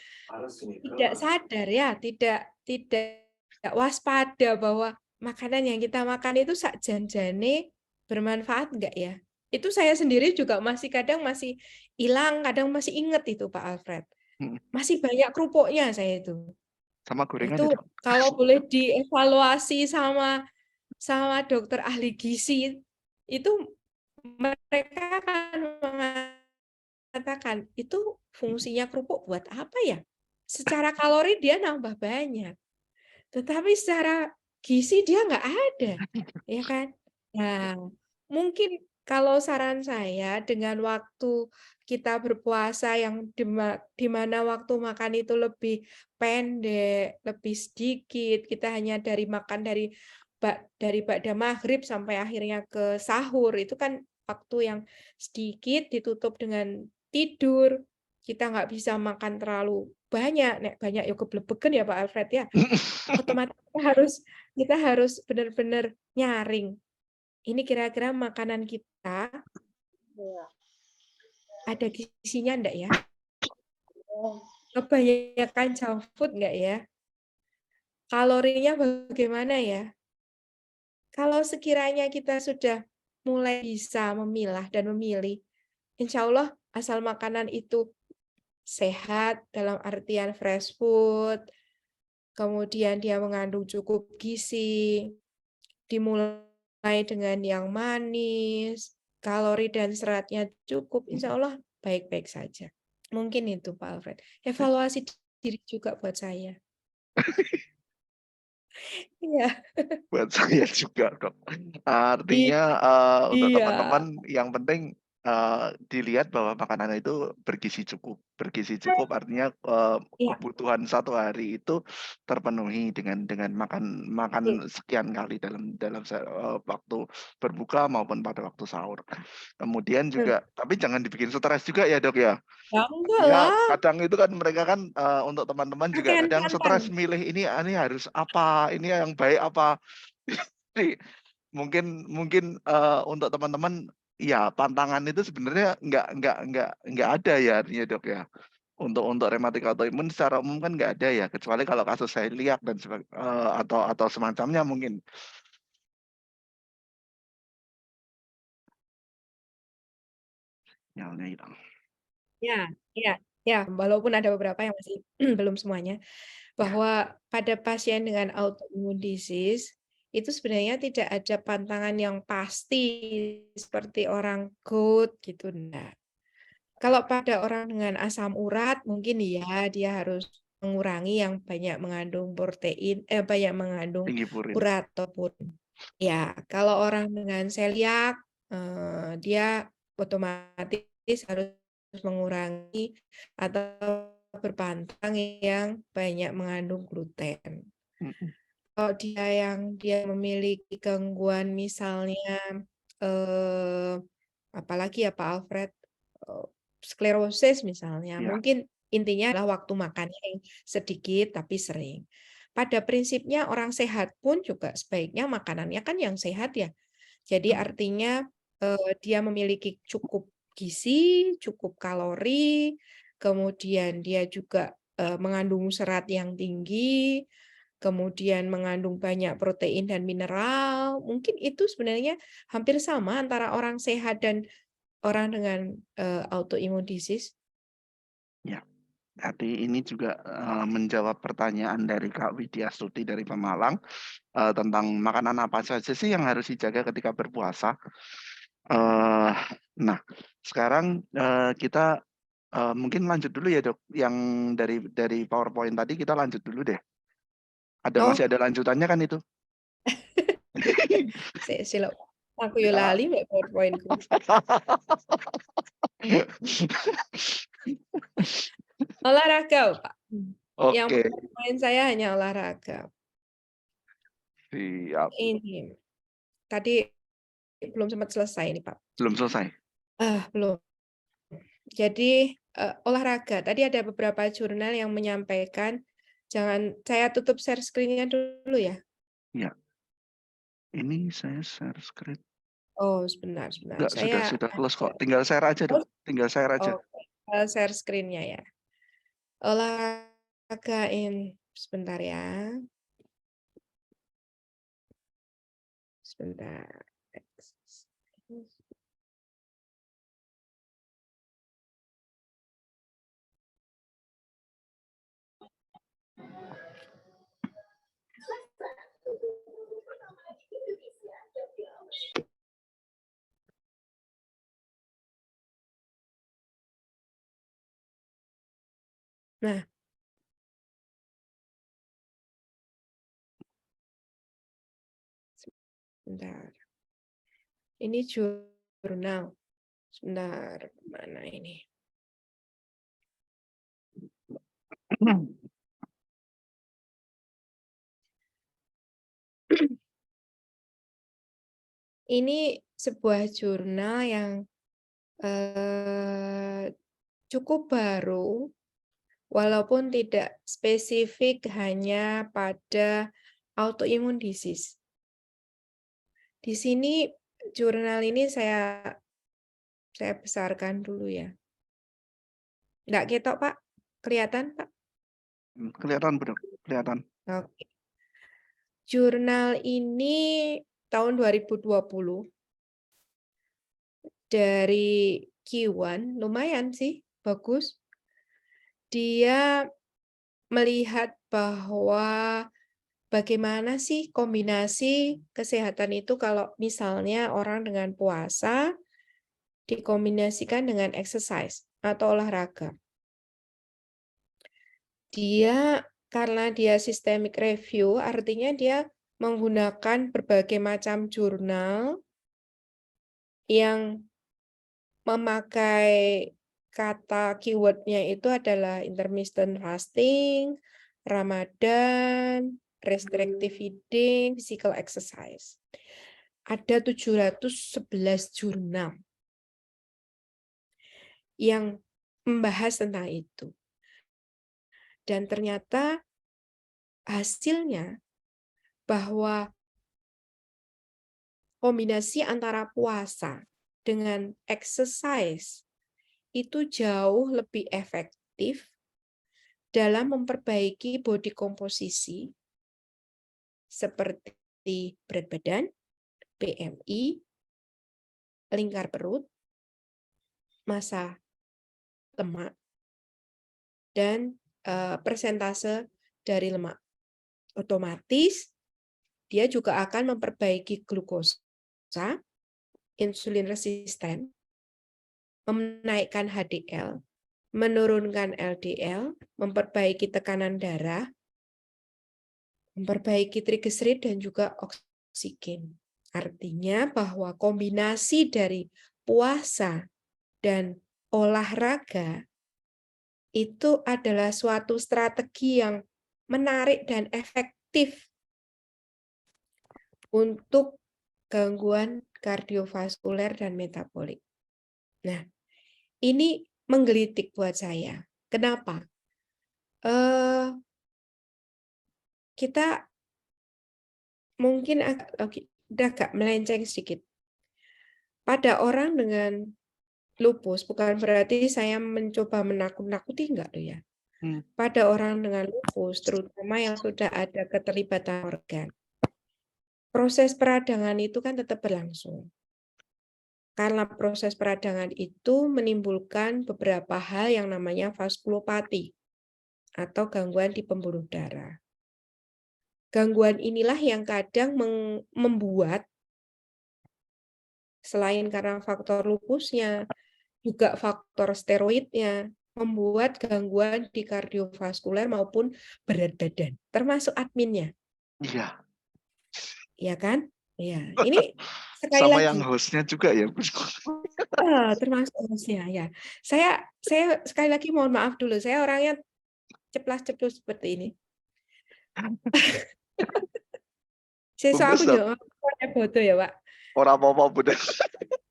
tidak sadar ya, tidak waspada bahwa makanan yang kita makan itu sak jan-jane bermanfaat enggak ya? Itu saya sendiri juga kadang masih hilang, kadang masih inget itu Pak Alfred. Masih banyak kerupuknya saya itu. Sama gorengan Itu ya Dok? kalau boleh dievaluasi sama dokter ahli gizi, itu mereka akan mengatakan, itu fungsinya kerupuk buat apa ya? Secara kalori dia nambah banyak, tetapi secara gizi dia nggak ada, ya kan? Nah, mungkin kalau saran saya dengan waktu kita berpuasa yang di mana waktu makan itu lebih pendek, lebih sedikit, kita hanya makan dari ba'da maghrib sampai akhirnya ke sahur, itu kan waktu yang sedikit ditutup dengan tidur, kita nggak bisa makan terlalu banyak, nek banyak ya keblebeken ya Pak Alfred ya. Otomatis kita harus benar-benar nyaring. Ini kira-kira makanan kita ada gizinya enggak ya? Kebanyakan junk food enggak ya? Kalorinya bagaimana ya? Kalau sekiranya kita sudah mulai bisa memilah dan memilih, insya Allah asal makanan itu sehat dalam artian fresh food, kemudian dia mengandung cukup gizi, dimulai dengan yang manis, kalori dan seratnya cukup, insya Allah baik-baik saja. Mungkin itu Pak Alfred. Evaluasi diri juga buat saya. Iya. Buat saya juga Dok. Artinya untuk teman-teman yang penting dilihat bahwa makanan itu bergizi cukup. Bergizi cukup artinya kebutuhan satu hari itu terpenuhi dengan makan sekian kali dalam waktu berbuka maupun pada waktu sahur. Kemudian juga, tapi jangan dibikin stres juga ya Dok ya. Ya enggak Ya, lah. kadang itu kan mereka kan untuk teman-teman juga kadang stres milih ini harus apa, ini yang baik apa. Jadi mungkin untuk teman-teman ya pantangan itu sebenarnya nggak ada ya artinya Dok ya. Untuk rematik autoimun secara umum kan nggak ada ya, kecuali kalau kasus celiac dan atau semacamnya mungkin. Sinyalnya hilang. Ya, walaupun ada beberapa yang masih belum semuanya, bahwa pada pasien dengan autoimmune disease itu sebenarnya tidak ada pantangan yang pasti seperti orang GOAT gitu. Nah, kalau pada orang dengan asam urat mungkin ya dia harus mengurangi yang banyak mengandung protein, banyak mengandung Tinggi purin. urat ataupun ya kalau orang dengan celiac dia otomatis harus mengurangi atau berpantang yang banyak mengandung gluten. dia memiliki gangguan misalnya apalagi ya Pak Alfred, sklerosis misalnya, Ya. mungkin intinya adalah waktu makannya yang sedikit tapi sering. Pada prinsipnya orang sehat pun juga sebaiknya makanannya kan yang sehat ya. Jadi artinya dia memiliki cukup gizi, cukup kalori, kemudian dia juga mengandung serat yang tinggi, kemudian mengandung banyak protein dan mineral. Mungkin itu sebenarnya hampir sama antara orang sehat dan orang dengan autoimmune disease. Ya. Jadi ini juga menjawab pertanyaan dari Kak Widya Stuti dari Pemalang tentang makanan apa saja sih yang harus dijaga ketika berpuasa. Nah, sekarang kita mungkin lanjut dulu ya dok. Yang dari PowerPoint tadi kita lanjut dulu deh. Masih ada lanjutannya kan itu? Silap aku yo lali mbak PowerPoint-ku. Olahraga, Pak. Yang Oke. PowerPoint saya hanya olahraga. Siap. Ini tadi belum sempat selesai ini, Pak. Belum selesai. Belum. Jadi olahraga. Tadi ada beberapa jurnal yang menyampaikan saya tutup share screen-nya dulu ya. Iya. Ini saya share screen. Oh, sebentar. Enggak, sudah close kok. Tinggal share aja, Dok. Tinggal share aja. Share screen-nya ya. Olahraga sebentar ya. Sebentar. Nah. Sebentar. Ini jurnal. Sebentar, mana ini? Ini sebuah jurnal yang cukup baru, walaupun tidak spesifik hanya pada autoimmune disease. Di sini jurnal ini saya besarkan dulu ya. Nggak ketok, Pak? Kelihatan, Pak? Kelihatan, Bro. Kelihatan. Oke. Jurnal ini tahun 2020 dari Q1, lumayan sih, bagus. Dia melihat bahwa bagaimana sih kombinasi kesehatan itu kalau misalnya orang dengan puasa dikombinasikan dengan exercise atau olahraga. Karena dia systemic review, artinya dia menggunakan berbagai macam jurnal yang memakai kata keyword-nya itu adalah intermittent fasting, Ramadan, restrictive eating, physical exercise. Ada 711 jurnal yang membahas tentang itu. Dan ternyata hasilnya bahwa kombinasi antara puasa dengan exercise itu jauh lebih efektif dalam memperbaiki body komposisi seperti berat badan, BMI, lingkar perut, massa lemak, dan persentase dari lemak. Otomatis dia juga akan memperbaiki glukosa, insulin resisten, menaikkan HDL, menurunkan LDL, memperbaiki tekanan darah, memperbaiki trigliserid dan juga oksigen. Artinya bahwa kombinasi dari puasa dan olahraga itu adalah suatu strategi yang menarik dan efektif untuk gangguan kardiovaskuler dan metabolik. Nah, ini menggelitik buat saya. Kenapa? Kita mungkin udah agak melenceng sedikit. Pada orang dengan lupus, bukan berarti saya mencoba menakut-nakuti, enggak loh ya. Pada orang dengan lupus, terutama yang sudah ada keterlibatan organ, proses peradangan itu kan tetap berlangsung. Karena proses peradangan itu menimbulkan beberapa hal yang namanya vaskulopati atau gangguan di pembuluh darah. Gangguan inilah yang kadang membuat selain karena faktor lupusnya, juga faktor steroidnya, membuat gangguan di kardiovaskuler maupun berat badan, termasuk adminnya. Iya. Iya kan? Iya. Ini sekali Sama lagi. yang hostnya juga ya, Bu. Termasuk hostnya ya. Saya sekali lagi mohon maaf dulu. Saya orangnya ceplas-ceplus seperti ini. Sesuk aku yo bodoh ya, Pak. Ora apa-apa, Bunda.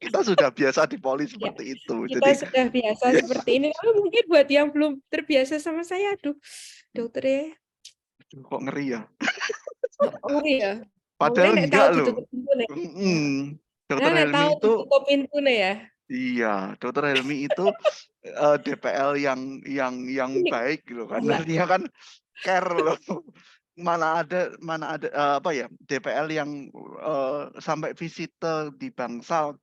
Kita sudah biasa di poli Ya, seperti itu. kita Jadi sudah biasa ya, seperti ini. Tapi mungkin buat yang belum terbiasa sama saya, aduh, dokter kok ngeri ya. ngeri ya. Padahal Nek enggak tahu loh. ditutup pintu nih. Dokter Nek Helmi tahu itu ditutup pintu nih ya. iya, Dokter Helmi itu DPL yang Unik. baik gitu kan. Enggak. Artinya kan care loh. Mana ada apa ya, DPL yang sampai visite di Bangsal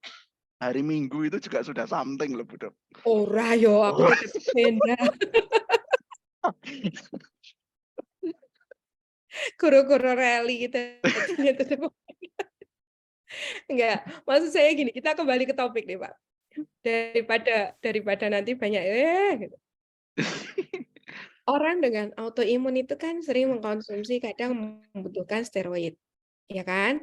hari Minggu itu juga sudah something loh, Bu Dok. Ora yo, aku tetep benda. Guru-guru rally kita tetep. Enggak, maksud saya gini, kita kembali ke topik nih, Pak. Daripada nanti banyak gitu. Orang dengan autoimun itu kan sering mengkonsumsi kadang membutuhkan steroid, ya kan?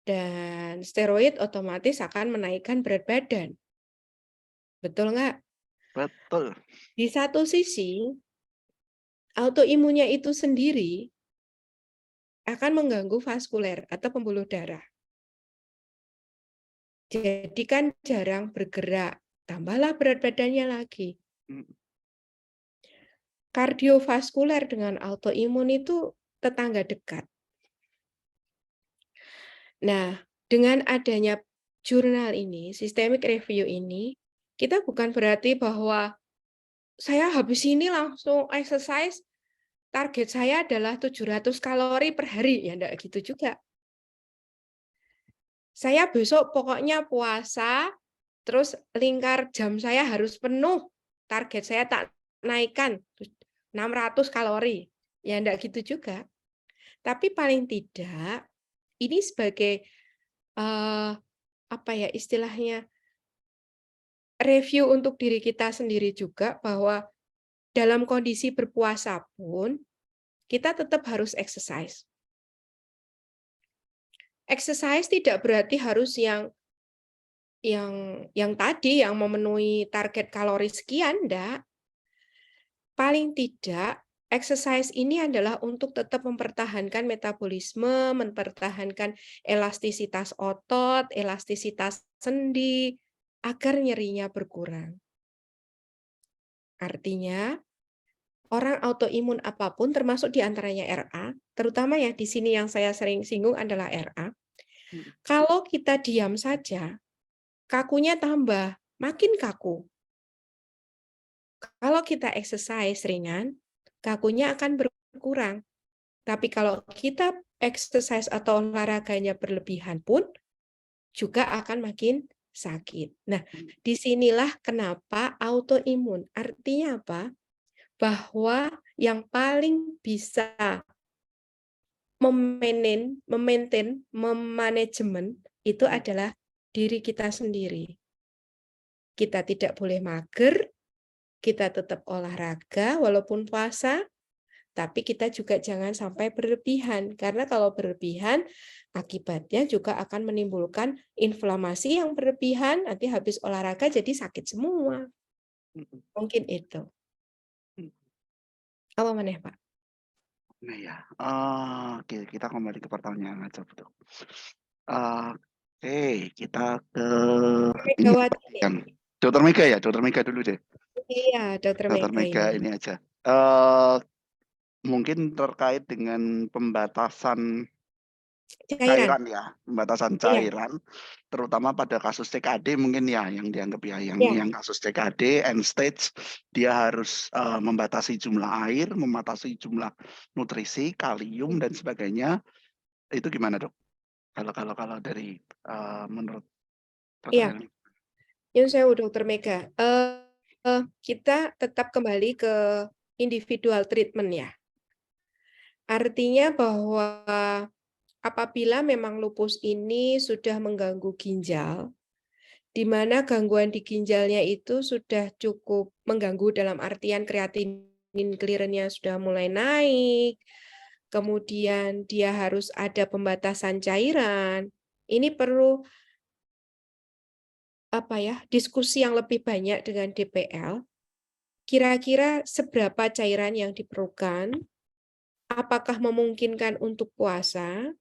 Dan steroid otomatis akan menaikkan berat badan. Betul nggak? Betul. Di satu sisi, autoimunnya itu sendiri akan mengganggu vaskuler atau pembuluh darah. Jadi kan jarang bergerak, tambahlah berat badannya lagi. Kardiovaskuler dengan autoimun itu tetangga dekat. Nah, dengan adanya jurnal ini, systemic review ini, kita bukan berarti bahwa saya habis ini langsung exercise, target saya adalah 700 kalori per hari. Ya, enggak gitu juga. Saya besok pokoknya puasa, terus lingkar jam saya harus penuh. Target saya tak naikkan 600 kalori. Ya enggak gitu juga. Tapi paling tidak ini sebagai apa ya istilahnya review untuk diri kita sendiri juga bahwa dalam kondisi berpuasa pun kita tetap harus exercise. Exercise tidak berarti harus yang tadi yang memenuhi target kalori sekian, enggak. Paling tidak exercise ini adalah untuk tetap mempertahankan metabolisme, mempertahankan elastisitas otot, elastisitas sendi agar nyerinya berkurang. Artinya orang autoimun apapun termasuk diantaranya RA, terutama ya di sini yang saya sering singgung adalah RA. Kalau kita diam saja, kakunya tambah, makin kaku. Kalau kita exercise ringan, kakunya akan berkurang. Tapi kalau kita exercise atau olahraganya berlebihan pun juga akan makin sakit. Nah, disinilah kenapa autoimun. Artinya apa? Bahwa yang paling bisa memanajemen itu adalah diri kita sendiri. Kita tidak boleh mager, kita tetap olahraga walaupun puasa, tapi kita juga jangan sampai berlebihan. Karena kalau berlebihan, akibatnya juga akan menimbulkan inflamasi yang berlebihan, nanti habis olahraga jadi sakit semua. Mungkin itu. Apa maneh, Pak? Nah ya, oke kita kembali ke pertanyaan aja betul. Oke, kita ke ini Megawati deh. kan, Dokter Mega ya, Dokter Mega dulu deh. Iya, Dokter Dokter Mega Mega ini. ini aja. Mungkin terkait dengan pembatasan Cairan. cairan ya, pembatasan Iya, cairan, terutama pada kasus TKD mungkin ya yang dianggap ya, iya. yang kasus TKD end stage dia harus membatasi jumlah air, membatasi jumlah nutrisi, kalium dan sebagainya. Itu gimana dok? Kalau dari menurut dokter Iya, Helmi? Nyun sewu Dokter Mega. Kita tetap kembali ke individual treatment ya. Artinya bahwa apabila memang lupus ini sudah mengganggu ginjal, di mana gangguan di ginjalnya itu sudah cukup mengganggu dalam artian kreatinin clearance-nya sudah mulai naik, kemudian dia harus ada pembatasan cairan. Ini perlu diskusi yang lebih banyak dengan DPL. Kira-kira seberapa cairan yang diperlukan, apakah memungkinkan untuk puasa,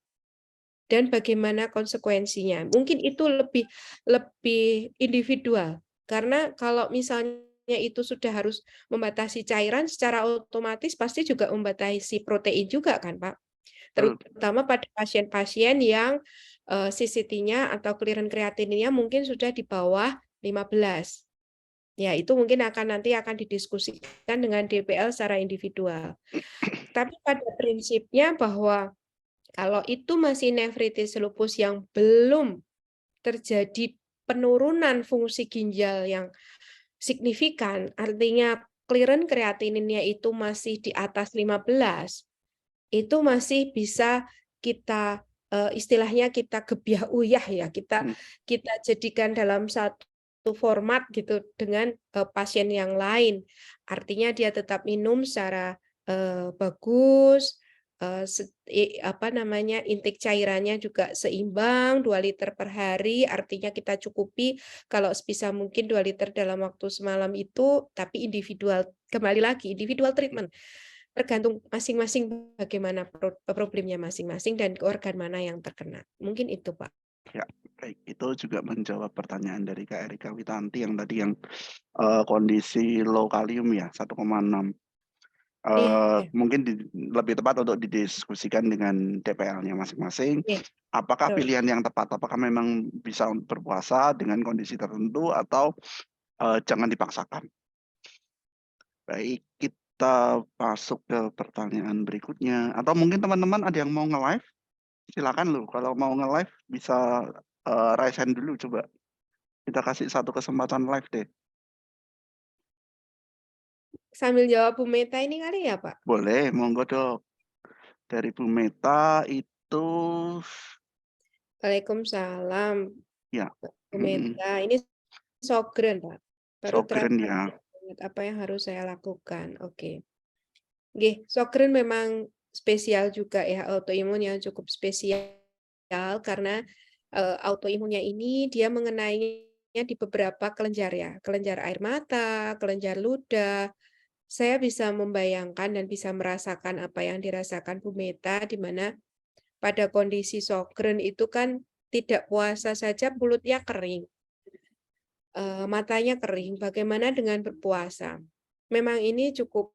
dan bagaimana konsekuensinya. Mungkin itu lebih individual. Karena kalau misalnya itu sudah harus membatasi cairan, secara otomatis pasti juga membatasi protein juga kan, Pak? Terutama pada pasien-pasien yang CCT-nya atau clearance kreatininnya mungkin sudah di bawah 15. Ya, itu mungkin nanti akan didiskusikan dengan DPL secara individual. Tapi pada prinsipnya bahwa kalau itu masih nefritis lupus yang belum terjadi penurunan fungsi ginjal yang signifikan, artinya clearance kreatininnya itu masih di atas 15, itu masih bisa kita istilahnya kita gebyah uyah ya, kita jadikan dalam satu format gitu dengan pasien yang lain. Artinya dia tetap minum secara bagus, intake cairannya juga seimbang 2 liter per hari, artinya kita cukupi kalau sebisa mungkin 2 liter dalam waktu semalam itu, tapi individual, kembali lagi individual treatment. Tergantung masing-masing bagaimana problemnya masing-masing dan organ mana yang terkena. Mungkin itu, Pak. Ya, baik. Itu juga menjawab pertanyaan dari Kak Erika Witanti yang tadi yang kondisi low kalium ya, 1,6. Iya, Mungkin lebih tepat untuk didiskusikan dengan DPL-nya masing-masing. iya, Apakah betul. pilihan yang tepat? Apakah memang bisa berpuasa dengan kondisi tertentu atau jangan dipaksakan? Baik, kita masuk ke pertanyaan berikutnya. Atau mungkin teman-teman ada yang mau nge-live? Silakan loh. Kalau mau nge-live bisa raise hand dulu coba. Kita kasih satu kesempatan live deh. Sambil jawab Bu Meta ini kali ya, Pak? Boleh, monggo dok. Dari Bu Meta itu Waalaikumsalam. ya. Bu Meta, ini Sjogren, Pak. Baru Sjogren terasa ya. apa yang harus saya lakukan. Oke. Nggih, Sjogren memang spesial juga ya, autoimun yang cukup spesial karena autoimunnya ini dia mengenainya di beberapa kelenjar ya, kelenjar air mata, kelenjar ludah. Saya bisa membayangkan dan bisa merasakan apa yang dirasakan Bu Meta, di mana pada kondisi Sjogren itu kan tidak puasa saja mulutnya kering, matanya kering, bagaimana dengan berpuasa? Memang ini cukup,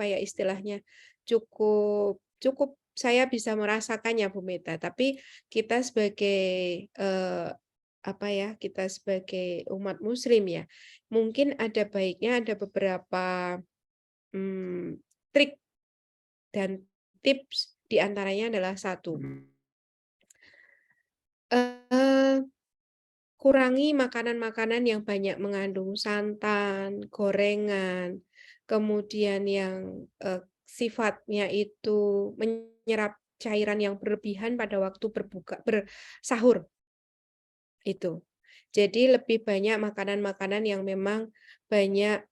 istilahnya, cukup cukup saya bisa merasakannya Bu Meta, tapi kita sebagai, kita sebagai umat muslim ya, mungkin ada baiknya ada beberapa, trik dan tips, di antaranya adalah 1, kurangi makanan-makanan yang banyak mengandung santan, gorengan, kemudian yang sifatnya itu menyerap cairan yang berlebihan pada waktu bersahur. Itu. Jadi lebih banyak makanan-makanan yang memang banyak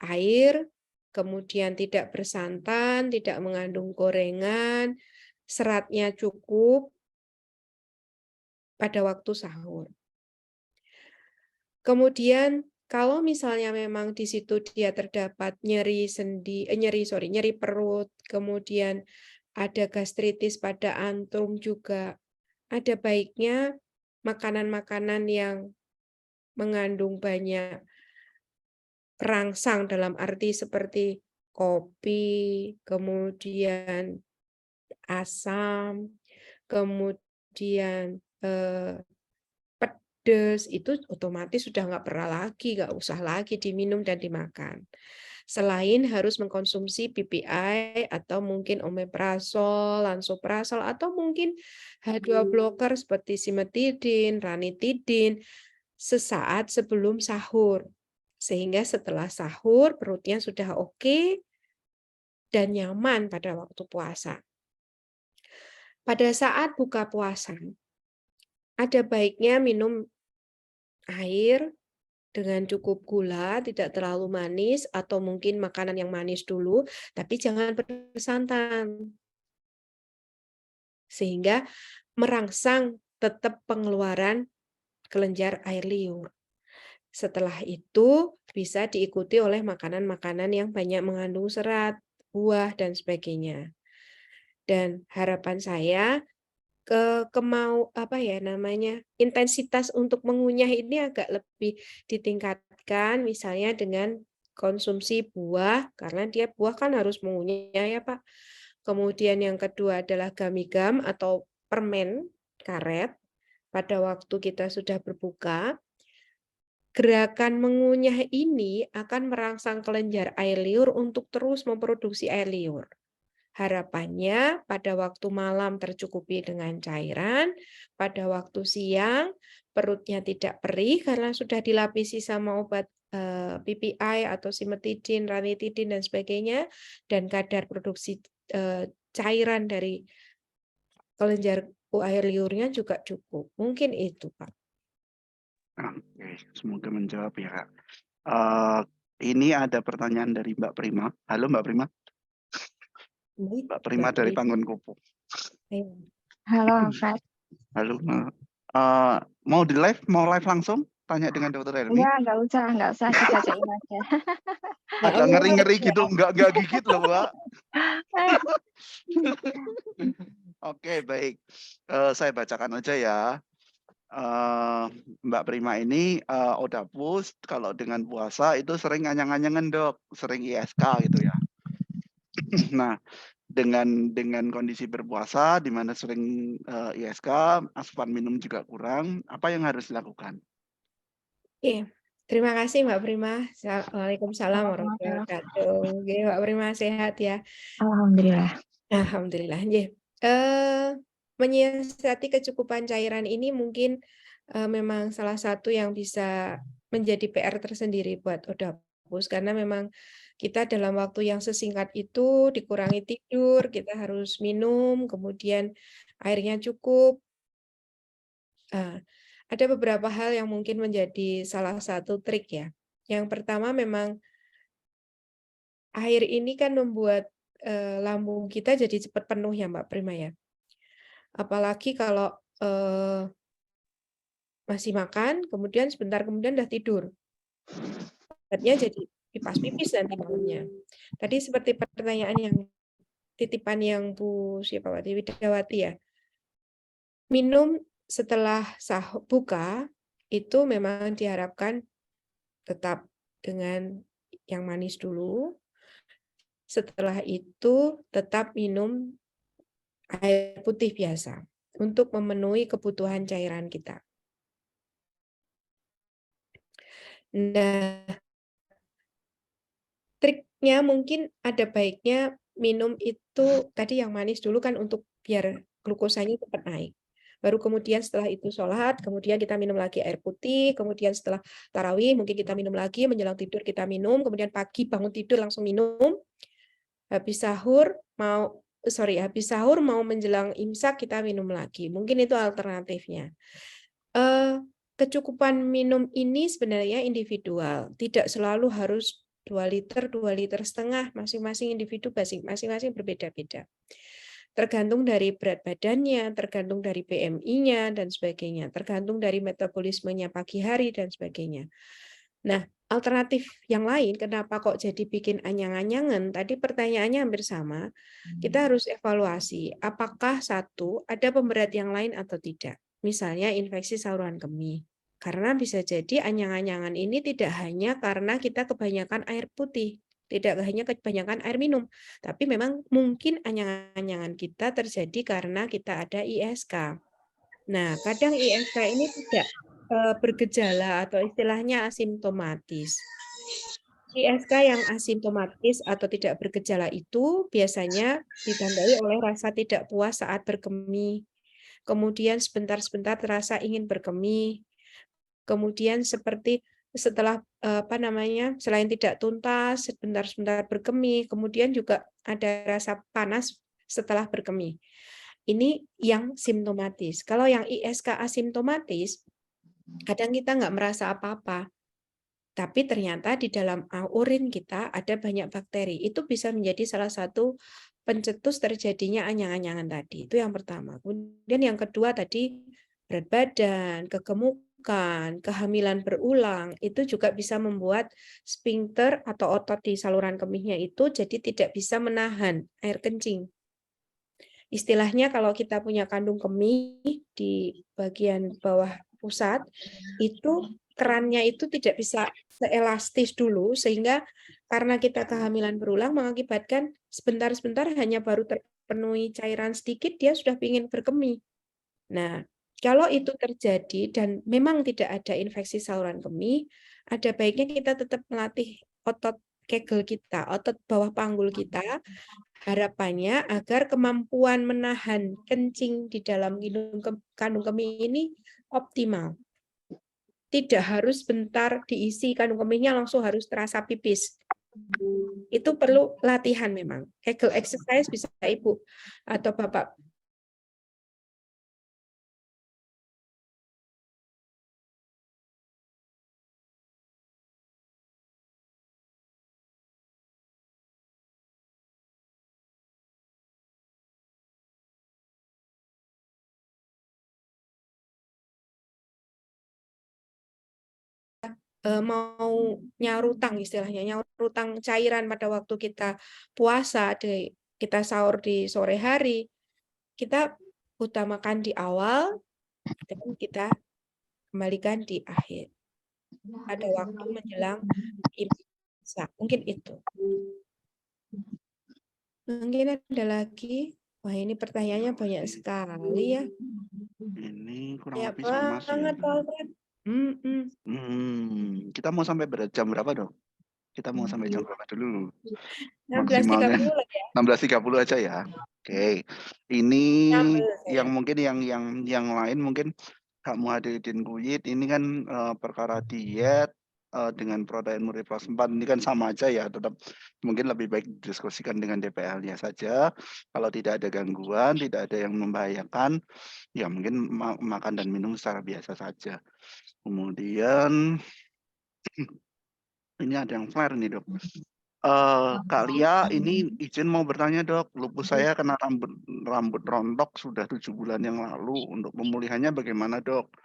air, kemudian tidak bersantan, tidak mengandung gorengan, seratnya cukup pada waktu sahur. Kemudian Kalau misalnya memang di situ dia terdapat nyeri perut, kemudian ada gastritis pada antrum juga, ada baiknya makanan-makanan yang mengandung banyak perangsang dalam arti seperti kopi, kemudian asam, kemudian pedes, itu otomatis sudah nggak pernah lagi, nggak usah lagi diminum dan dimakan. Selain harus mengkonsumsi PPI atau mungkin omeprazol, lansoprazol, atau mungkin H2 blocker seperti simetidin, ranitidin sesaat sebelum sahur. Sehingga setelah sahur perutnya sudah oke dan nyaman pada waktu puasa. Pada saat buka puasa, ada baiknya minum air dengan cukup gula, tidak terlalu manis, atau mungkin makanan yang manis dulu, tapi jangan bersantan. Sehingga merangsang tetap pengeluaran kelenjar air liur. Setelah itu bisa diikuti oleh makanan-makanan yang banyak mengandung serat, buah, dan sebagainya. Dan harapan saya intensitas untuk mengunyah ini agak lebih ditingkatkan, misalnya dengan konsumsi buah, karena buah kan harus mengunyah ya Pak. Kemudian yang kedua adalah gummy-gum atau permen karet pada waktu kita sudah berbuka. Gerakan mengunyah ini akan merangsang kelenjar air liur untuk terus memproduksi air liur. Harapannya pada waktu malam tercukupi dengan cairan, pada waktu siang perutnya tidak perih karena sudah dilapisi sama obat PPI atau simetidin, ranitidin, dan sebagainya, dan kadar produksi cairan dari kelenjar air liurnya juga cukup. Mungkin itu, Pak. Oke, semoga menjawab ya, Kak. Ini ada pertanyaan dari Mbak Prima. Halo Mbak Prima. Mbak Prima dari Panggon Kupu. Halo, Fred. Halo. Mau live langsung? Tanya dengan Dokter Helmi. Enggak usah dibacain aja. Agak ngeri-ngeri gitu, enggak gigit loh, Mbak. Oke, baik. Saya bacakan aja ya. Mbak Prima ini Odapus kalau dengan puasa itu sering anyang-anyangan dok, sering ISK gitu ya. Nah, dengan kondisi berpuasa di mana sering ISK, asupan minum juga kurang, apa yang harus dilakukan? Oke, terima kasih Mbak Prima. Waalaikumsalam warahmatullahi wabarakatuh. Oke, Mbak Prima sehat ya. Alhamdulillah. Alhamdulillah. Menyiasati kecukupan cairan ini mungkin memang salah satu yang bisa menjadi PR tersendiri buat Odapus, karena memang kita dalam waktu yang sesingkat itu dikurangi tidur, kita harus minum, kemudian airnya cukup. Ada beberapa hal yang mungkin menjadi salah satu trik ya. Yang pertama memang air ini kan membuat lambung kita jadi cepat penuh ya Mbak Prima ya. Apalagi kalau masih makan, kemudian sebentar kemudian udah tidur. Artinya jadi pipis nanti malamnya. Tadi seperti pertanyaan yang titipan yang Bu Widawati ya. Minum setelah buka itu memang diharapkan tetap dengan yang manis dulu. Setelah itu tetap minum air putih biasa untuk memenuhi kebutuhan cairan kita. Nah, triknya mungkin ada baiknya minum itu tadi yang manis dulu kan untuk biar glukosanya cepat naik. Baru kemudian setelah itu sholat, kemudian kita minum lagi air putih, kemudian setelah tarawih mungkin kita minum lagi, menjelang tidur kita minum, kemudian pagi bangun tidur langsung minum. Habis sahur mau menjelang imsak kita minum lagi. Mungkin itu alternatifnya. Kecukupan minum ini sebenarnya individual, tidak selalu harus 2 liter, 2,5 liter, masing-masing individu masing-masing berbeda-beda. Tergantung dari berat badannya, tergantung dari BMI-nya dan sebagainya, tergantung dari metabolismenya pagi hari dan sebagainya. Nah, alternatif yang lain, kenapa kok jadi bikin anyang-anyangan? Tadi pertanyaannya hampir sama. Kita harus evaluasi, apakah satu ada pemberat yang lain atau tidak. Misalnya infeksi saluran kemih. Karena bisa jadi anyang-anyangan ini tidak hanya karena kita kebanyakan air putih, tidak hanya kebanyakan air minum, tapi memang mungkin anyang-anyangan kita terjadi karena kita ada ISK. Nah, kadang ISK ini tidak bergejala atau istilahnya asimptomatis. ISK yang asimptomatis atau tidak bergejala itu biasanya ditandai oleh rasa tidak puas saat berkemih. Kemudian sebentar-sebentar terasa ingin berkemih. Kemudian seperti setelah selain tidak tuntas, sebentar-sebentar berkemih, kemudian juga ada rasa panas setelah berkemih. Ini yang simptomatis. Kalau yang ISK asimptomatis, kadang kita nggak merasa apa-apa. Tapi ternyata di dalam urin kita ada banyak bakteri. Itu bisa menjadi salah satu pencetus terjadinya anyang-anyangan tadi. Itu yang pertama. Kemudian yang kedua tadi berat badan, kegemukan, kehamilan berulang, itu juga bisa membuat sphincter atau otot di saluran kemihnya itu jadi tidak bisa menahan air kencing. Istilahnya kalau kita punya kandung kemih di bagian bawah pusat, itu kerannya itu tidak bisa seelastis dulu, sehingga karena kita kehamilan berulang mengakibatkan sebentar-sebentar hanya baru terpenuhi cairan sedikit, dia sudah ingin berkemih. Nah, kalau itu terjadi dan memang tidak ada infeksi saluran kemih, ada baiknya kita tetap melatih otot kegel kita, otot bawah panggul kita, harapannya agar kemampuan menahan kencing di dalam kandung kemih ini optimal. Tidak harus bentar diisi kandung kemihnya langsung harus terasa pipis. Itu perlu latihan memang. Kegel exercise bisa Ibu atau Bapak mau nyaur utang istilahnya, nyaur utang cairan pada waktu kita puasa, kita sahur di sore hari, kita utamakan di awal dan kita kembalikan di akhir. Ada waktu menjelang imsak, mungkin itu. Mungkin ada lagi. Wah, ini pertanyaannya banyak sekali ya. Ini kurang Ya lebih sama sih. banget, Pak Alfred. Kita mau sampai jam berapa dong? Kita mau sampai jam berapa dulu? 16.30 Maksimalnya lah ya. 16.30 aja ya. Oke. Ini 16 yang mungkin yang lain mungkin Kak Muhadidin Kuyit ini kan perkara diet dengan protein murni plus 4 ini kan sama aja ya, tetap mungkin lebih baik didiskusikan dengan DPL-nya saja. Kalau tidak ada gangguan, tidak ada yang membahayakan, ya mungkin makan dan minum secara biasa saja. Kemudian ini ada yang flare nih, Dok. Kak Lia, ini izin mau bertanya, Dok. Lupus saya kena rambut rontok sudah 7 bulan yang lalu. Untuk pemulihannya bagaimana, Dok?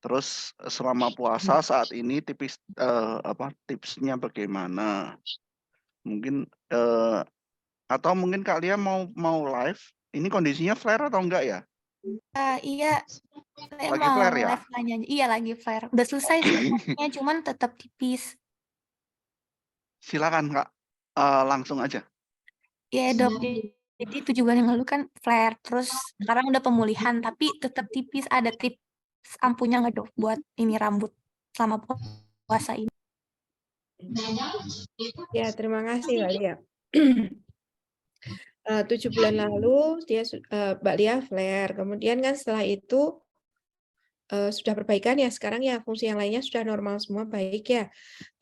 Terus selama puasa saat ini tipsnya bagaimana? Mungkin atau mungkin Kak Lia mau live? Ini kondisinya flare atau enggak ya? Iya, saya Lagi mau flare ya? live nanya. Iya, lagi flare. Udah selesai sebenarnya, cuman tetap tipis. Silakan, Kak. Langsung aja. Iya, Dok. Jadi 7 bulan yang lalu kan flare, terus sekarang udah pemulihan, tapi tetap tipis. Ada tips ampuhnya nggak, Dok, buat ini rambut selama puasa ini? Ya, terima kasih Mbak Lia. 7 bulan lalu dia Mbak Lia flare, kemudian kan setelah itu sudah perbaikan ya, sekarang ya fungsi yang lainnya sudah normal semua, baik ya.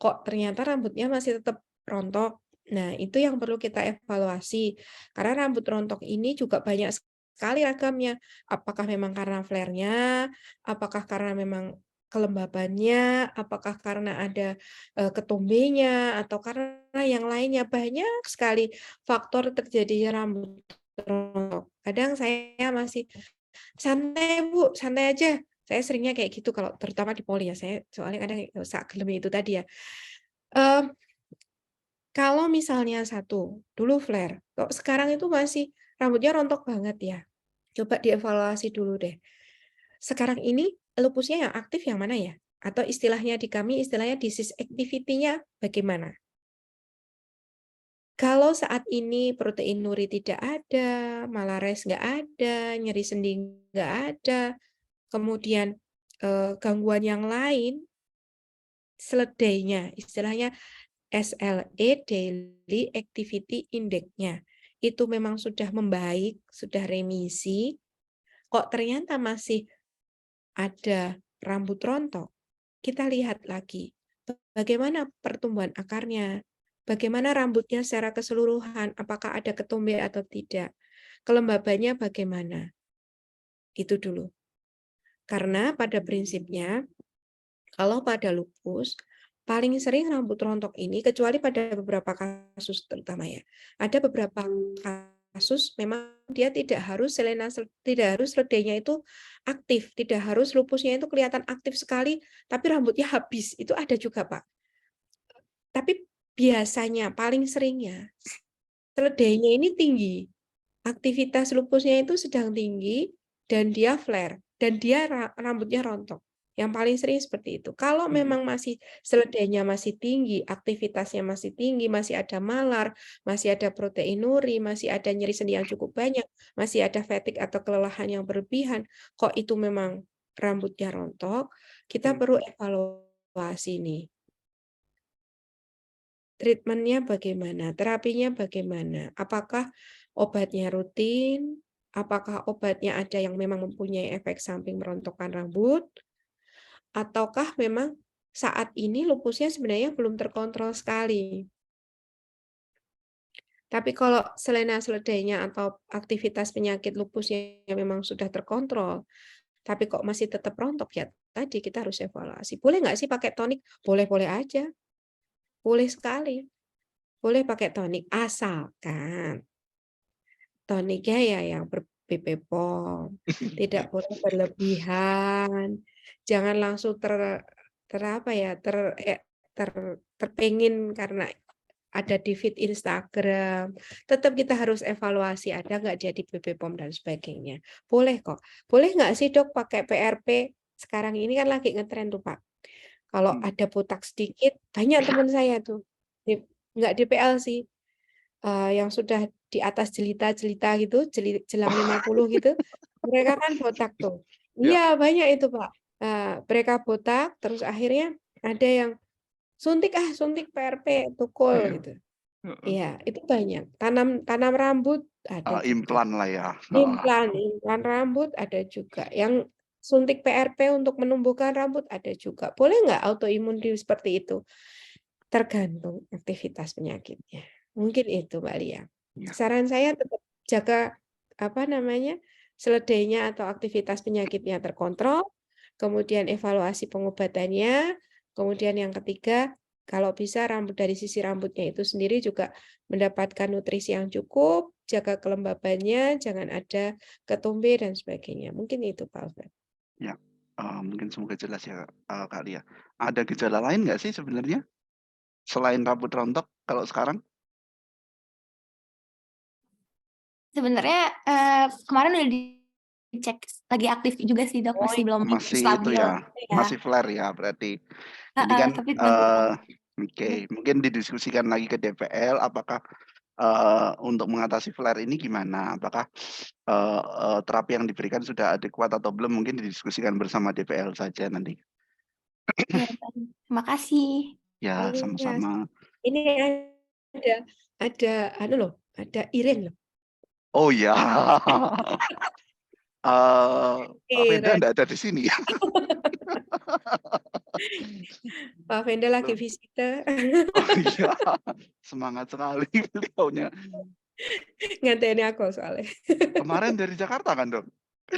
Kok ternyata rambutnya masih tetap rontok. Nah, itu yang perlu kita evaluasi. Karena rambut rontok ini juga banyak sekali ragamnya. Apakah memang karena flare-nya, apakah karena memang kelembabannya, apakah karena ada ketumbenya, atau karena yang lainnya. Banyak sekali faktor terjadinya rambut rontok. Kadang saya masih santai Bu, santai aja. Saya seringnya kayak gitu kalau terutama di poli ya, saya soalnya kadang saklem itu tadi ya. Mmm, kalau misalnya satu, dulu flare, kok sekarang itu masih rambutnya rontok banget ya, coba dievaluasi dulu deh. Sekarang ini lupusnya yang aktif yang mana ya? Atau istilahnya di kami, istilahnya disease activity-nya bagaimana? Kalau saat ini proteinuri tidak ada, malares nggak ada, nyeri sendi nggak ada, kemudian gangguan yang lain, seledainya, istilahnya SLE Daily Activity Index-nya itu memang sudah membaik, sudah remisi, kok ternyata masih ada rambut rontok, kita lihat lagi bagaimana pertumbuhan akarnya, bagaimana rambutnya secara keseluruhan, apakah ada ketumbe atau tidak, kelembabannya bagaimana, itu dulu. Karena pada prinsipnya, kalau pada lupus, paling sering rambut rontok ini, kecuali pada beberapa kasus terutama ya, ada beberapa kasus memang dia tidak harus seledainya itu aktif, tidak harus lupusnya itu kelihatan aktif sekali, tapi rambutnya habis, itu ada juga Pak. Tapi biasanya, paling seringnya, seledainya ini tinggi, aktivitas lupusnya itu sedang tinggi, dan dia flare, dan dia rambutnya rontok. Yang paling sering seperti itu. Kalau memang masih seledainya masih tinggi, aktivitasnya masih tinggi, masih ada malar, masih ada proteinuri, masih ada nyeri sendi yang cukup banyak, masih ada fatigue atau kelelahan yang berlebihan, kok itu memang rambutnya rontok, kita perlu evaluasi nih. Treatment-nya bagaimana? Terapinya bagaimana? Apakah obatnya rutin? Apakah obatnya ada yang memang mempunyai efek samping merontokkan rambut? Ataukah memang saat ini lupusnya sebenarnya belum terkontrol sekali? Tapi kalau selena-seledainya atau aktivitas penyakit lupusnya memang sudah terkontrol, tapi kok masih tetap rontok, ya tadi kita harus evaluasi. Boleh nggak sih pakai tonik? Boleh-boleh aja. Boleh sekali. Boleh pakai tonik, asalkan toniknya ya yang ber-BP POM, tidak boleh berlebihan, jangan langsung terpengin karena ada di feed Instagram. Tetap kita harus evaluasi ada nggak jadi BP POM dan sebagainya. Boleh kok. Boleh nggak sih Dok pakai PRP? Sekarang ini kan lagi ngetren tuh Pak. Kalau ada botak sedikit, banyak teman saya tuh, nggak DPL sih, yang sudah di atas jelita-jelita gitu, jelang 50 gitu, mereka kan botak tuh. Iya banyak itu Pak. Mereka botak, terus akhirnya ada yang suntik PRP, tukul gitu. Iya, itu banyak. Tanam rambut ada juga. Implan lah ya. Implan rambut ada juga. Yang suntik PRP untuk menumbuhkan rambut ada juga. Boleh nggak autoimun seperti itu? Tergantung aktivitas penyakitnya. Mungkin itu Mbak Lia. Saran saya tetap jaga seledainya atau aktivitas penyakitnya terkontrol, kemudian evaluasi pengobatannya, kemudian yang ketiga, kalau bisa rambut dari sisi rambutnya itu sendiri juga mendapatkan nutrisi yang cukup, jaga kelembabannya, jangan ada ketumbe dan sebagainya. Mungkin itu Pak Alfred. Ya, mungkin semoga jelas ya Kak Lia. Ada gejala lain nggak sih sebenarnya? Selain rambut rontok kalau sekarang? Sebenarnya kemarin udah dicek lagi aktif juga sih Dok, masih belum Masih itu stabil. ya, Ya. masih flare ya berarti. Jadi kan Tapi mungkin didiskusikan lagi ke DPL apakah untuk mengatasi flare ini gimana? Apakah terapi yang diberikan sudah adekuat atau belum? Mungkin didiskusikan bersama DPL saja nanti. Ya, terima kasih. Ya, sama-sama. Ini ada Iren loh. Oh ya. Pak Venda enggak ada di sini ya. Pak Venda lagi visitor. Oh iya, semangat sekali beliaunya. Nganteni aku soalnya. Kemarin dari Jakarta kan Dok?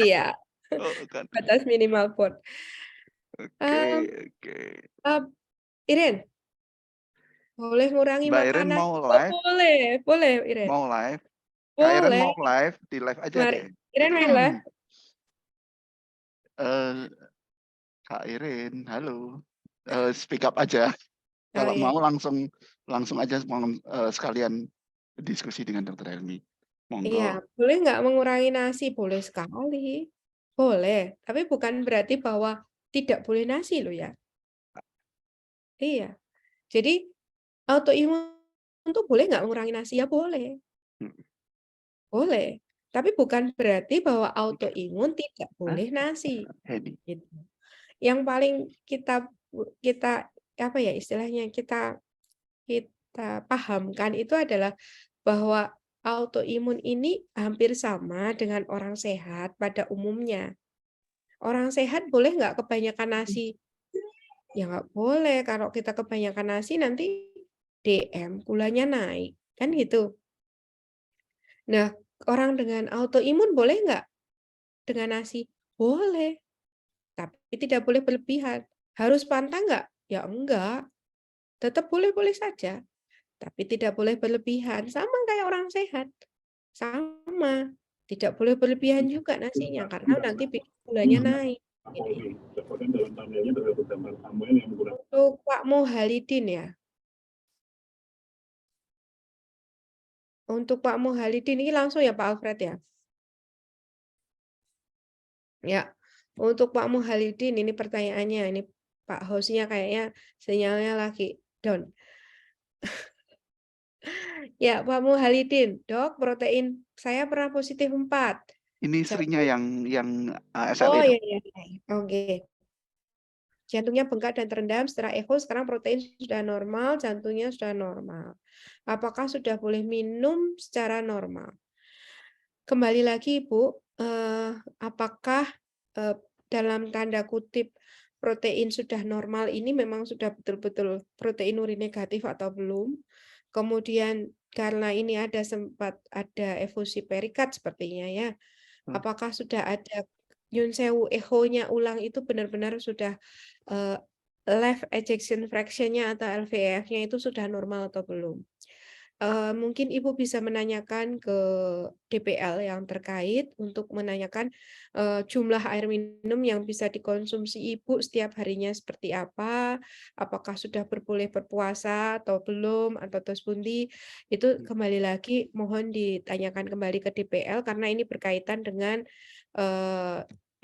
Iya. Oh, kan. Batas minimal port. Oke. Iren, boleh ngurangi Mbak makanan? Iren mau live? Boleh Iren. Mau live? Kak Iren mau live? Di live aja Mari. deh. Iren main live. Kak Irin, halo. Speak up aja. Oh Kalau iya. mau langsung aja sekalian diskusi dengan Dokter Helmi. Iya, Monggo. boleh nggak mengurangi nasi? Boleh sekali. Boleh, tapi bukan berarti bahwa tidak boleh nasi loh ya. Iya. Jadi autoimun tuh boleh nggak mengurangi nasi? Ya boleh. Mhm. Boleh. Tapi bukan berarti bahwa autoimun tidak Hah? boleh nasi. Hedi. Gitu. Yang paling kita apa ya istilahnya kita pahamkan itu adalah bahwa autoimun ini hampir sama dengan orang sehat pada umumnya. Orang sehat boleh nggak kebanyakan nasi? Ya nggak boleh. Kalau kita kebanyakan nasi nanti DM, gulanya naik. Kan gitu. Nah, orang dengan autoimun boleh nggak dengan nasi? Boleh. Tapi tidak boleh berlebihan. Harus pantang nggak? Ya enggak. Tetap boleh-boleh saja. Tapi tidak boleh berlebihan. Sama kayak orang sehat. Sama. Tidak boleh berlebihan juga nasinya. Karena nanti bikin gulanya naik. Ini. Untuk Pak Mohalidin ya. Untuk Pak Mohalidin ini langsung ya Pak Alfred ya. Ya. Untuk Pak Mohalidin ini pertanyaannya. Ini Pak hostnya kayaknya sinyalnya lagi down. Ya, Pak Mohalidin, Dok, protein saya pernah positif 4. Ini istrinya Jantung. yang Oh SLE, Dok. iya. Oke. Jantungnya bengkak dan terendam setelah echo, sekarang protein sudah normal, jantungnya sudah normal. Apakah sudah boleh minum secara normal? Kembali lagi, Ibu, apakah dalam tanda kutip protein sudah normal ini memang sudah betul-betul protein urin negatif atau belum? Kemudian karena ini sempat ada efusi perikat sepertinya ya. Apakah sudah ada nyun sewu echonya ulang itu benar-benar sudah left ejection fraction-nya atau LVEF-nya itu sudah normal atau belum? Mungkin Ibu bisa menanyakan ke DPL yang terkait untuk menanyakan jumlah air minum yang bisa dikonsumsi Ibu setiap harinya seperti apa, apakah sudah boleh berpuasa atau belum, atau tos pundi, itu kembali lagi mohon ditanyakan kembali ke DPL karena ini berkaitan dengan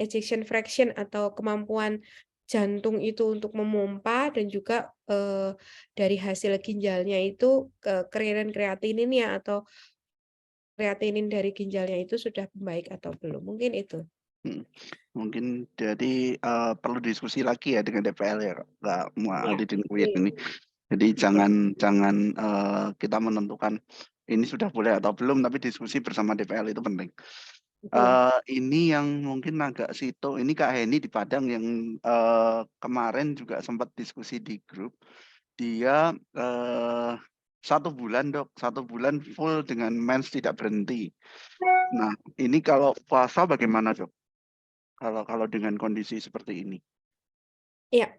ejection fraction atau kemampuan jantung itu untuk memompa dan juga dari hasil ginjalnya itu kreatinin atau kreatinin dari ginjalnya itu sudah membaik atau belum. Mungkin itu. Mungkin jadi perlu diskusi lagi ya dengan DPL ya, Kak Mohalidin Oke. ini. Jadi jangan kita menentukan ini sudah boleh atau belum, tapi diskusi bersama DPL itu penting. Ini yang mungkin agak situ, ini Kak Heni di Padang yang kemarin juga sempat diskusi di grup. Dia 1 bulan, Dok, 1 bulan full dengan mens tidak berhenti. Nah, ini kalau puasa bagaimana, Dok? Kalau dengan kondisi seperti ini? Iya.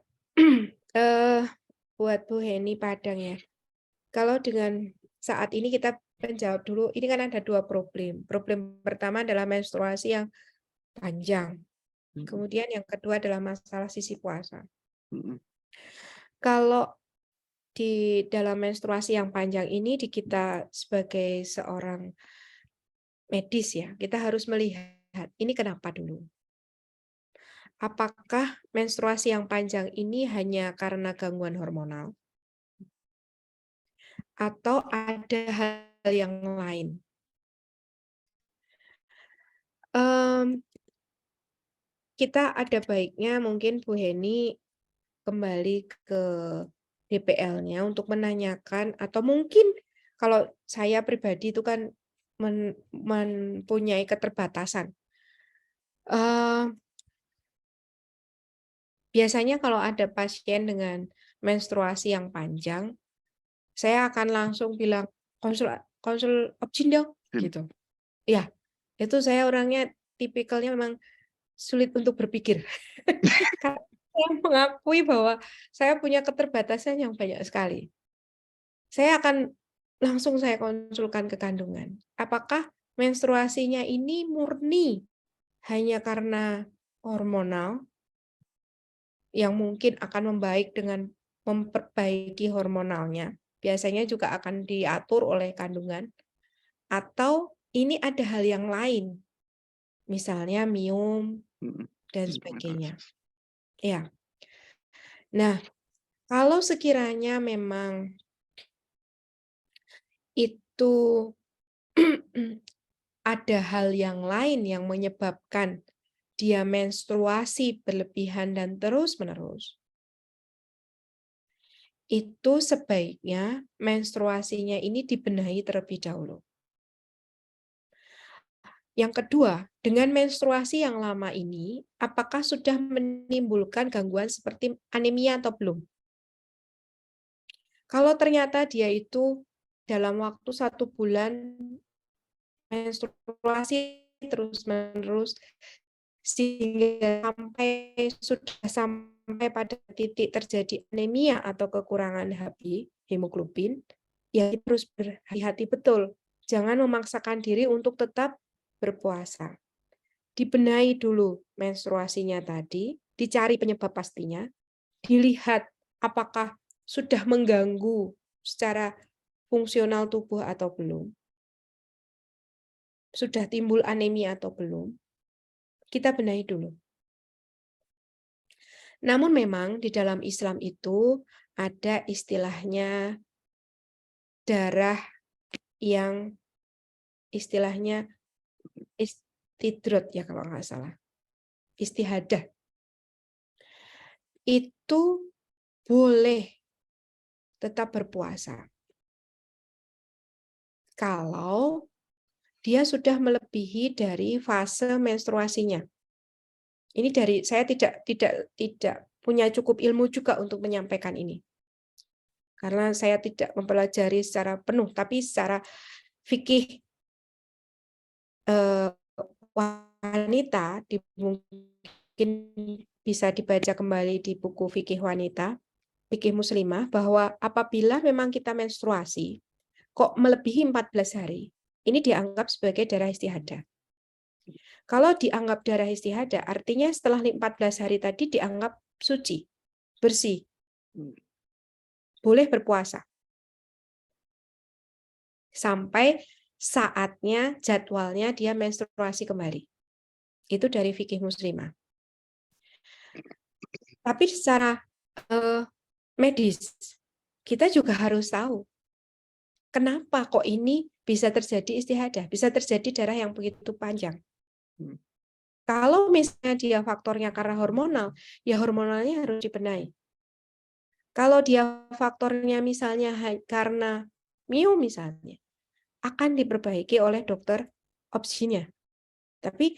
Buat Bu Heni Padang ya. Kalau dengan saat ini kita menjawab dulu, ini kan ada 2 problem. Problem pertama adalah menstruasi yang panjang. Kemudian yang kedua adalah masalah sisi puasa. Kalau di dalam menstruasi yang panjang ini di kita sebagai seorang medis ya, kita harus melihat ini kenapa dulu. Apakah menstruasi yang panjang ini hanya karena gangguan hormonal? Atau ada hal yang lain? Kita ada baiknya mungkin Bu Heni kembali ke DPL-nya untuk menanyakan atau mungkin kalau saya pribadi itu kan mempunyai keterbatasan. Biasanya kalau ada pasien dengan menstruasi yang panjang, saya akan langsung bilang, konsul obgyn dong, gitu. Ya, itu saya orangnya tipikalnya memang sulit untuk berpikir. Karena saya mengakui bahwa saya punya keterbatasan yang banyak sekali. Saya akan langsung saya konsulkan ke kandungan. Apakah menstruasinya ini murni hanya karena hormonal yang mungkin akan membaik dengan memperbaiki hormonalnya, biasanya juga akan diatur oleh kandungan, atau ini ada hal yang lain, misalnya miom dan sebagainya. Ya. Nah, kalau sekiranya memang itu ada hal yang lain yang menyebabkan dia menstruasi berlebihan dan terus-menerus, itu sebaiknya menstruasinya ini dibenahi terlebih dahulu. Yang kedua, dengan menstruasi yang lama ini, apakah sudah menimbulkan gangguan seperti anemia atau belum? Kalau ternyata dia itu dalam waktu 1 bulan menstruasi terus-menerus, sehingga sudah sampai pada titik terjadi anemia atau kekurangan Hb, hemoglobin, ya harus berhati-hati betul. Jangan memaksakan diri untuk tetap berpuasa. Dibenahi dulu menstruasinya tadi, dicari penyebab pastinya, dilihat apakah sudah mengganggu secara fungsional tubuh atau belum. Sudah timbul anemia atau belum. Kita benahi dulu. Namun memang di dalam Islam itu ada istilahnya darah yang istilahnya istidrot ya kalau nggak salah. Istihadah. Itu boleh tetap berpuasa. Kalau dia sudah melebihi dari fase menstruasinya. Ini dari saya tidak punya cukup ilmu juga untuk menyampaikan ini. Karena saya tidak mempelajari secara penuh, tapi secara fikih wanita mungkin bisa dibaca kembali di buku fikih wanita, fikih muslimah, bahwa apabila memang kita menstruasi kok melebihi 14 hari, ini dianggap sebagai darah istihadah. Kalau dianggap darah istihadah, artinya setelah 14 hari tadi dianggap suci, bersih. Boleh berpuasa. Sampai saatnya, jadwalnya dia menstruasi kembali. Itu dari fikih muslimah. Tapi secara medis, kita juga harus tahu kenapa kok ini bisa terjadi istihadah, bisa terjadi darah yang begitu panjang. Kalau misalnya dia faktornya karena hormonal, ya hormonalnya harus dibenahi. Kalau dia faktornya misalnya karena mio misalnya, akan diperbaiki oleh dokter opsinya. Tapi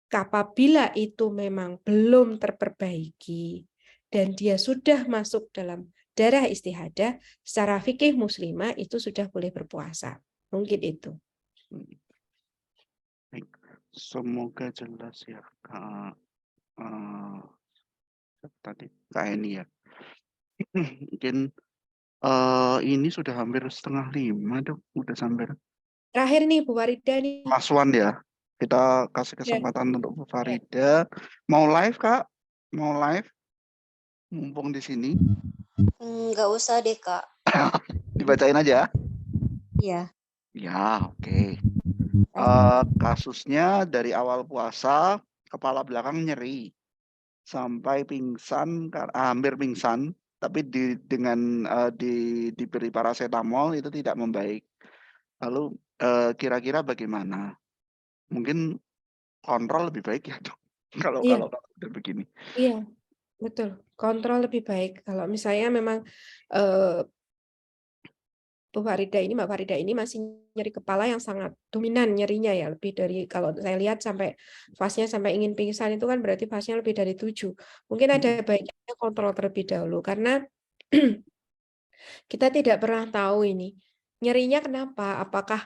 apabila itu memang belum terperbaiki dan dia sudah masuk dalam darah istihadah, secara fikih muslimah itu sudah boleh berpuasa. Mungkin itu. Semoga jelas ya tadi Kak Eni ya. Mungkin ini sudah hampir 4:30 dok, udah sampai. Terakhir nih Bu Farida nih. Mas Wan ya, kita kasih kesempatan untuk Bu Farida. Mau live Kak? Mau live? Mumpung di sini. Nggak usah deh Kak. Dibacain aja. Iya. Ya, oke. Kasusnya dari awal puasa, kepala belakang nyeri, sampai pingsan, hampir pingsan, tapi diberi paracetamol itu tidak membaik. Lalu kira-kira bagaimana? Mungkin kontrol lebih baik ya dok, kalau udah begini. Iya, betul. Kontrol lebih baik. Kalau misalnya memang Mbak Farida ini masih nyeri kepala yang sangat dominan nyerinya ya, lebih dari, kalau saya lihat sampai fasenya sampai ingin pingsan itu kan berarti fasenya lebih dari 7. Mungkin ada baiknya kontrol terlebih dahulu, karena kita tidak pernah tahu ini nyerinya kenapa, apakah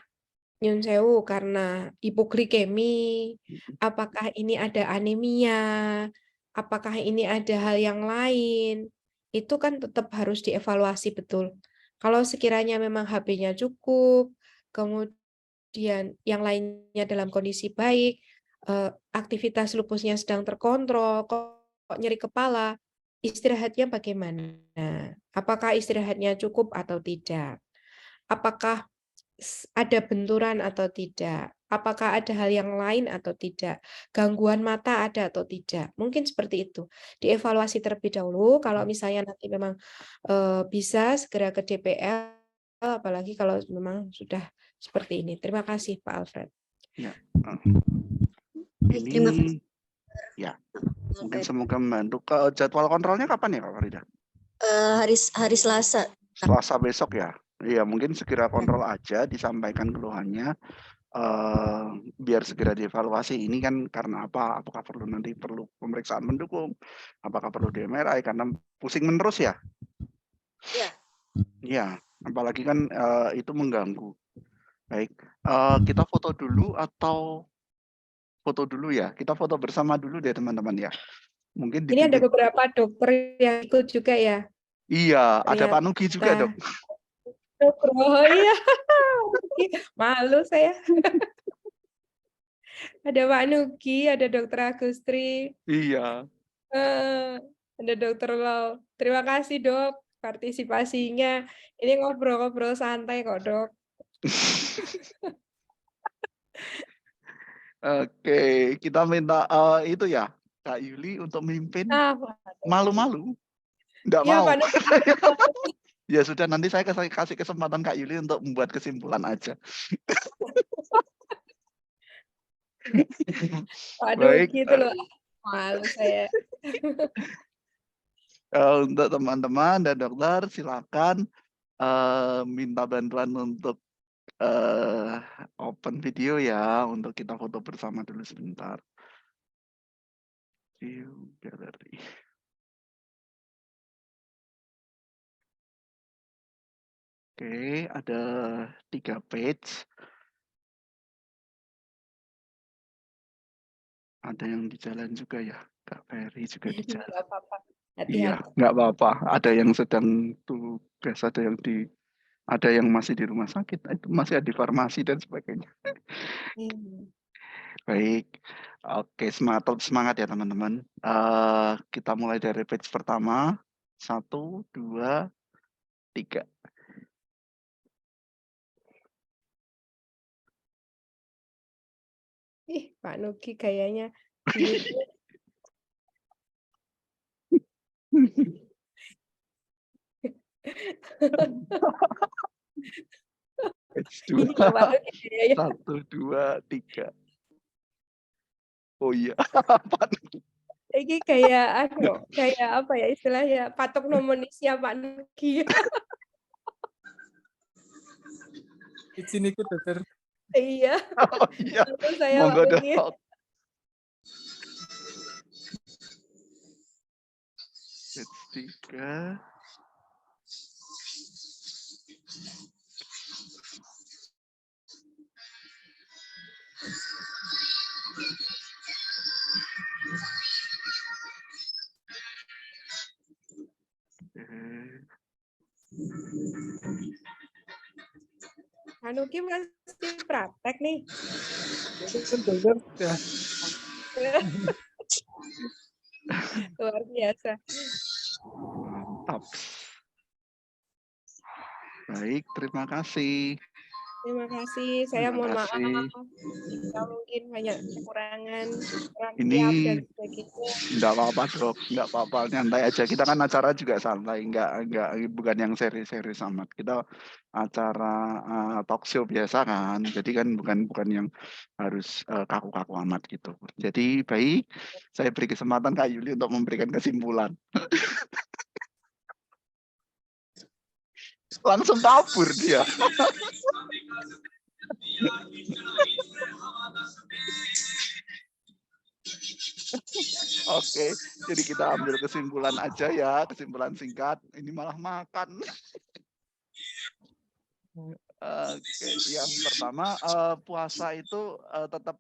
nyun sewu karena hipoglikemi, apakah ini ada anemia, apakah ini ada hal yang lain, itu kan tetap harus dievaluasi betul. Kalau sekiranya memang Hb-nya cukup, kemudian yang lainnya dalam kondisi baik, aktivitas lupusnya sedang terkontrol, nyeri kepala, istirahatnya bagaimana? Apakah istirahatnya cukup atau tidak? Apakah ada benturan atau tidak? Apakah ada hal yang lain atau tidak? Gangguan mata ada atau tidak? Mungkin seperti itu. Dievaluasi terlebih dahulu. Kalau misalnya nanti memang bisa segera ke DPL, apalagi kalau memang sudah seperti ini. Terima kasih, Pak Alfred. Ya. Terima kasih. Ini ya mungkin semoga membantu. Jadwal kontrolnya kapan ya Kak Farida? Hari Selasa. Selasa besok ya. Iya mungkin segera kontrol aja, disampaikan keluhannya. Biar segera dievaluasi. Ini kan karena apa? Apakah nanti perlu pemeriksaan mendukung? Apakah perlu di MRI? Karena pusing menerus ya? Iya. Iya, apalagi kan itu mengganggu. Baik, kita foto dulu atau foto dulu ya? Kita foto bersama dulu deh teman-teman ya. Mungkin Ini ada dipimpin. beberapa dokter yang ikut juga ya. Iya, ada Pak Ternyata. Nugi juga dok. Oh iya, malu saya. Ada Pak Nugi, ada Dokter Agustri, Iya. ada Dokter Lau. Terima kasih dok partisipasinya. Ini ngobrol-ngobrol santai kok dok. Oke, kita minta itu ya Kak Yuli untuk memimpin. Malu-malu, nggak Iya, mau. Pak Nugi. Ya sudah, nanti saya kasih kesempatan Kak Yuli untuk membuat kesimpulan aja. Pak Baik. Nugi itu loh, malu saya. Untuk teman-teman dan dokter silakan minta bantuan untuk open video ya, untuk kita foto bersama dulu sebentar. View gallery. Oke, ada 3 page. Ada yang di jalan juga ya, Kak Ferry juga di jalan. Nggak apa-apa. Iya, Hati-hati. nggak apa-apa. Ada yang sedang tugas, ada yang masih di rumah sakit, itu masih ada di farmasi dan sebagainya. Baik, oke, semangat ya teman-teman. Kita mulai dari page pertama. 1, 2, 3. Ih, Pak Nugi kayaknya di YouTube. Page Ini 2. Pak Nugi kayaknya. 1, 2, 3. Oh iya. Ini kayak kayak apa ya istilahnya, patok nomonisnya Pak Nugi. Izin ikut dokter. Iya. Oh iya. Lalu saya Pak Monggo Nugi. dok. Page 3. Pak Nugi masih praktek nih. Dokter ya. Luar biasa. Mantap. Baik, terima kasih. Terima kasih. Saya mohon maaf kasih. jika mungkin banyak kekurangan, kurang Ini siap dan sebagainya. Nggak apa-apa dok, nggak apa-apa, nyantai aja. Kita kan acara juga santai, bukan yang serius-serius amat. Kita acara talk show biasa kan, jadi kan bukan yang harus kaku-kaku amat gitu. Jadi baik, saya beri kesempatan Kak Yuli untuk memberikan kesimpulan. Langsung kabur dia. Oke, jadi kita ambil kesimpulan aja ya, kesimpulan singkat. Ini malah makan. Oke, yang pertama puasa itu tetap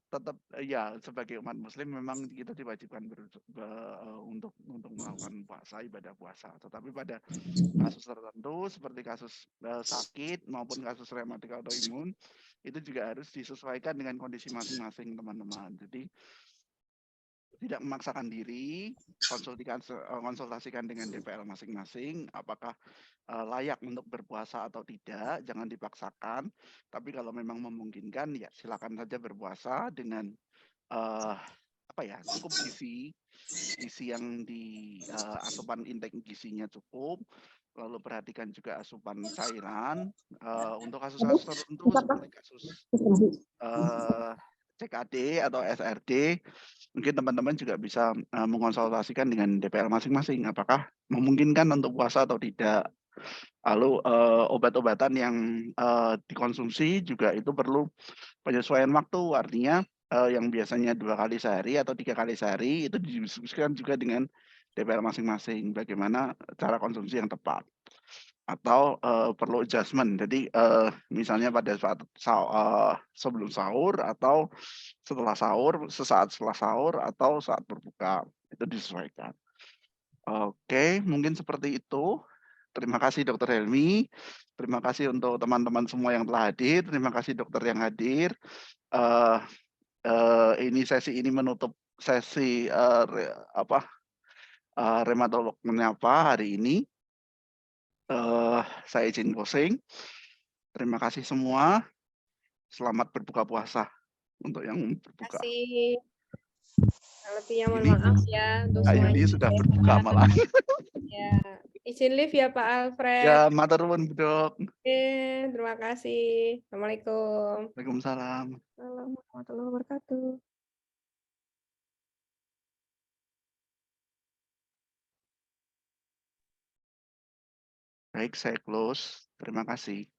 ya sebagai umat Muslim memang kita diwajibkan untuk melakukan puasa, ibadah puasa. Tetapi pada kasus tertentu seperti kasus sakit maupun kasus rematik autoimun itu juga harus disesuaikan dengan kondisi masing-masing teman-teman. tidak memaksakan diri, konsultasikan dengan DPL masing-masing, apakah layak untuk berpuasa atau tidak, jangan dipaksakan. Tapi kalau memang memungkinkan, ya silakan saja berpuasa dengan cukup gizi yang di asupan intake gizinya cukup, lalu perhatikan juga asupan cairan. Untuk kasus-kasus tertentu seperti kasus CKD atau SRD, mungkin teman-teman juga bisa mengonsultasikan dengan DPL masing-masing, apakah memungkinkan untuk puasa atau tidak. Lalu obat-obatan yang dikonsumsi juga itu perlu penyesuaian waktu, artinya yang biasanya 2 kali sehari atau 3 kali sehari itu didiskusikan juga dengan DPR masing-masing, bagaimana cara konsumsi yang tepat. Atau perlu adjustment, jadi misalnya pada saat sebelum sahur atau setelah sahur, sesaat setelah sahur atau saat berbuka, itu disesuaikan. Oke, mungkin seperti itu. Terima kasih Dokter Helmi, terima kasih untuk teman-teman semua yang telah hadir, terima kasih dokter yang hadir. Ini sesi ini menutup sesi Rheumatolog Menyapa hari ini. Saya izin closing. Terima kasih semua. Selamat berbuka puasa untuk yang berbuka. Terima kasih. Lebihnya mohon Ini maaf ya untuk Kak semuanya. Yuli sudah berbuka malah. Ya, izin live ya Pak Alfred. Ya, matur nuwun, Dok. Oke, terima kasih. Assalamualaikum. Waalaikumsalam. Assalamualaikum warahmatullahi wabarakatuh. Baik, saya close. Terima kasih.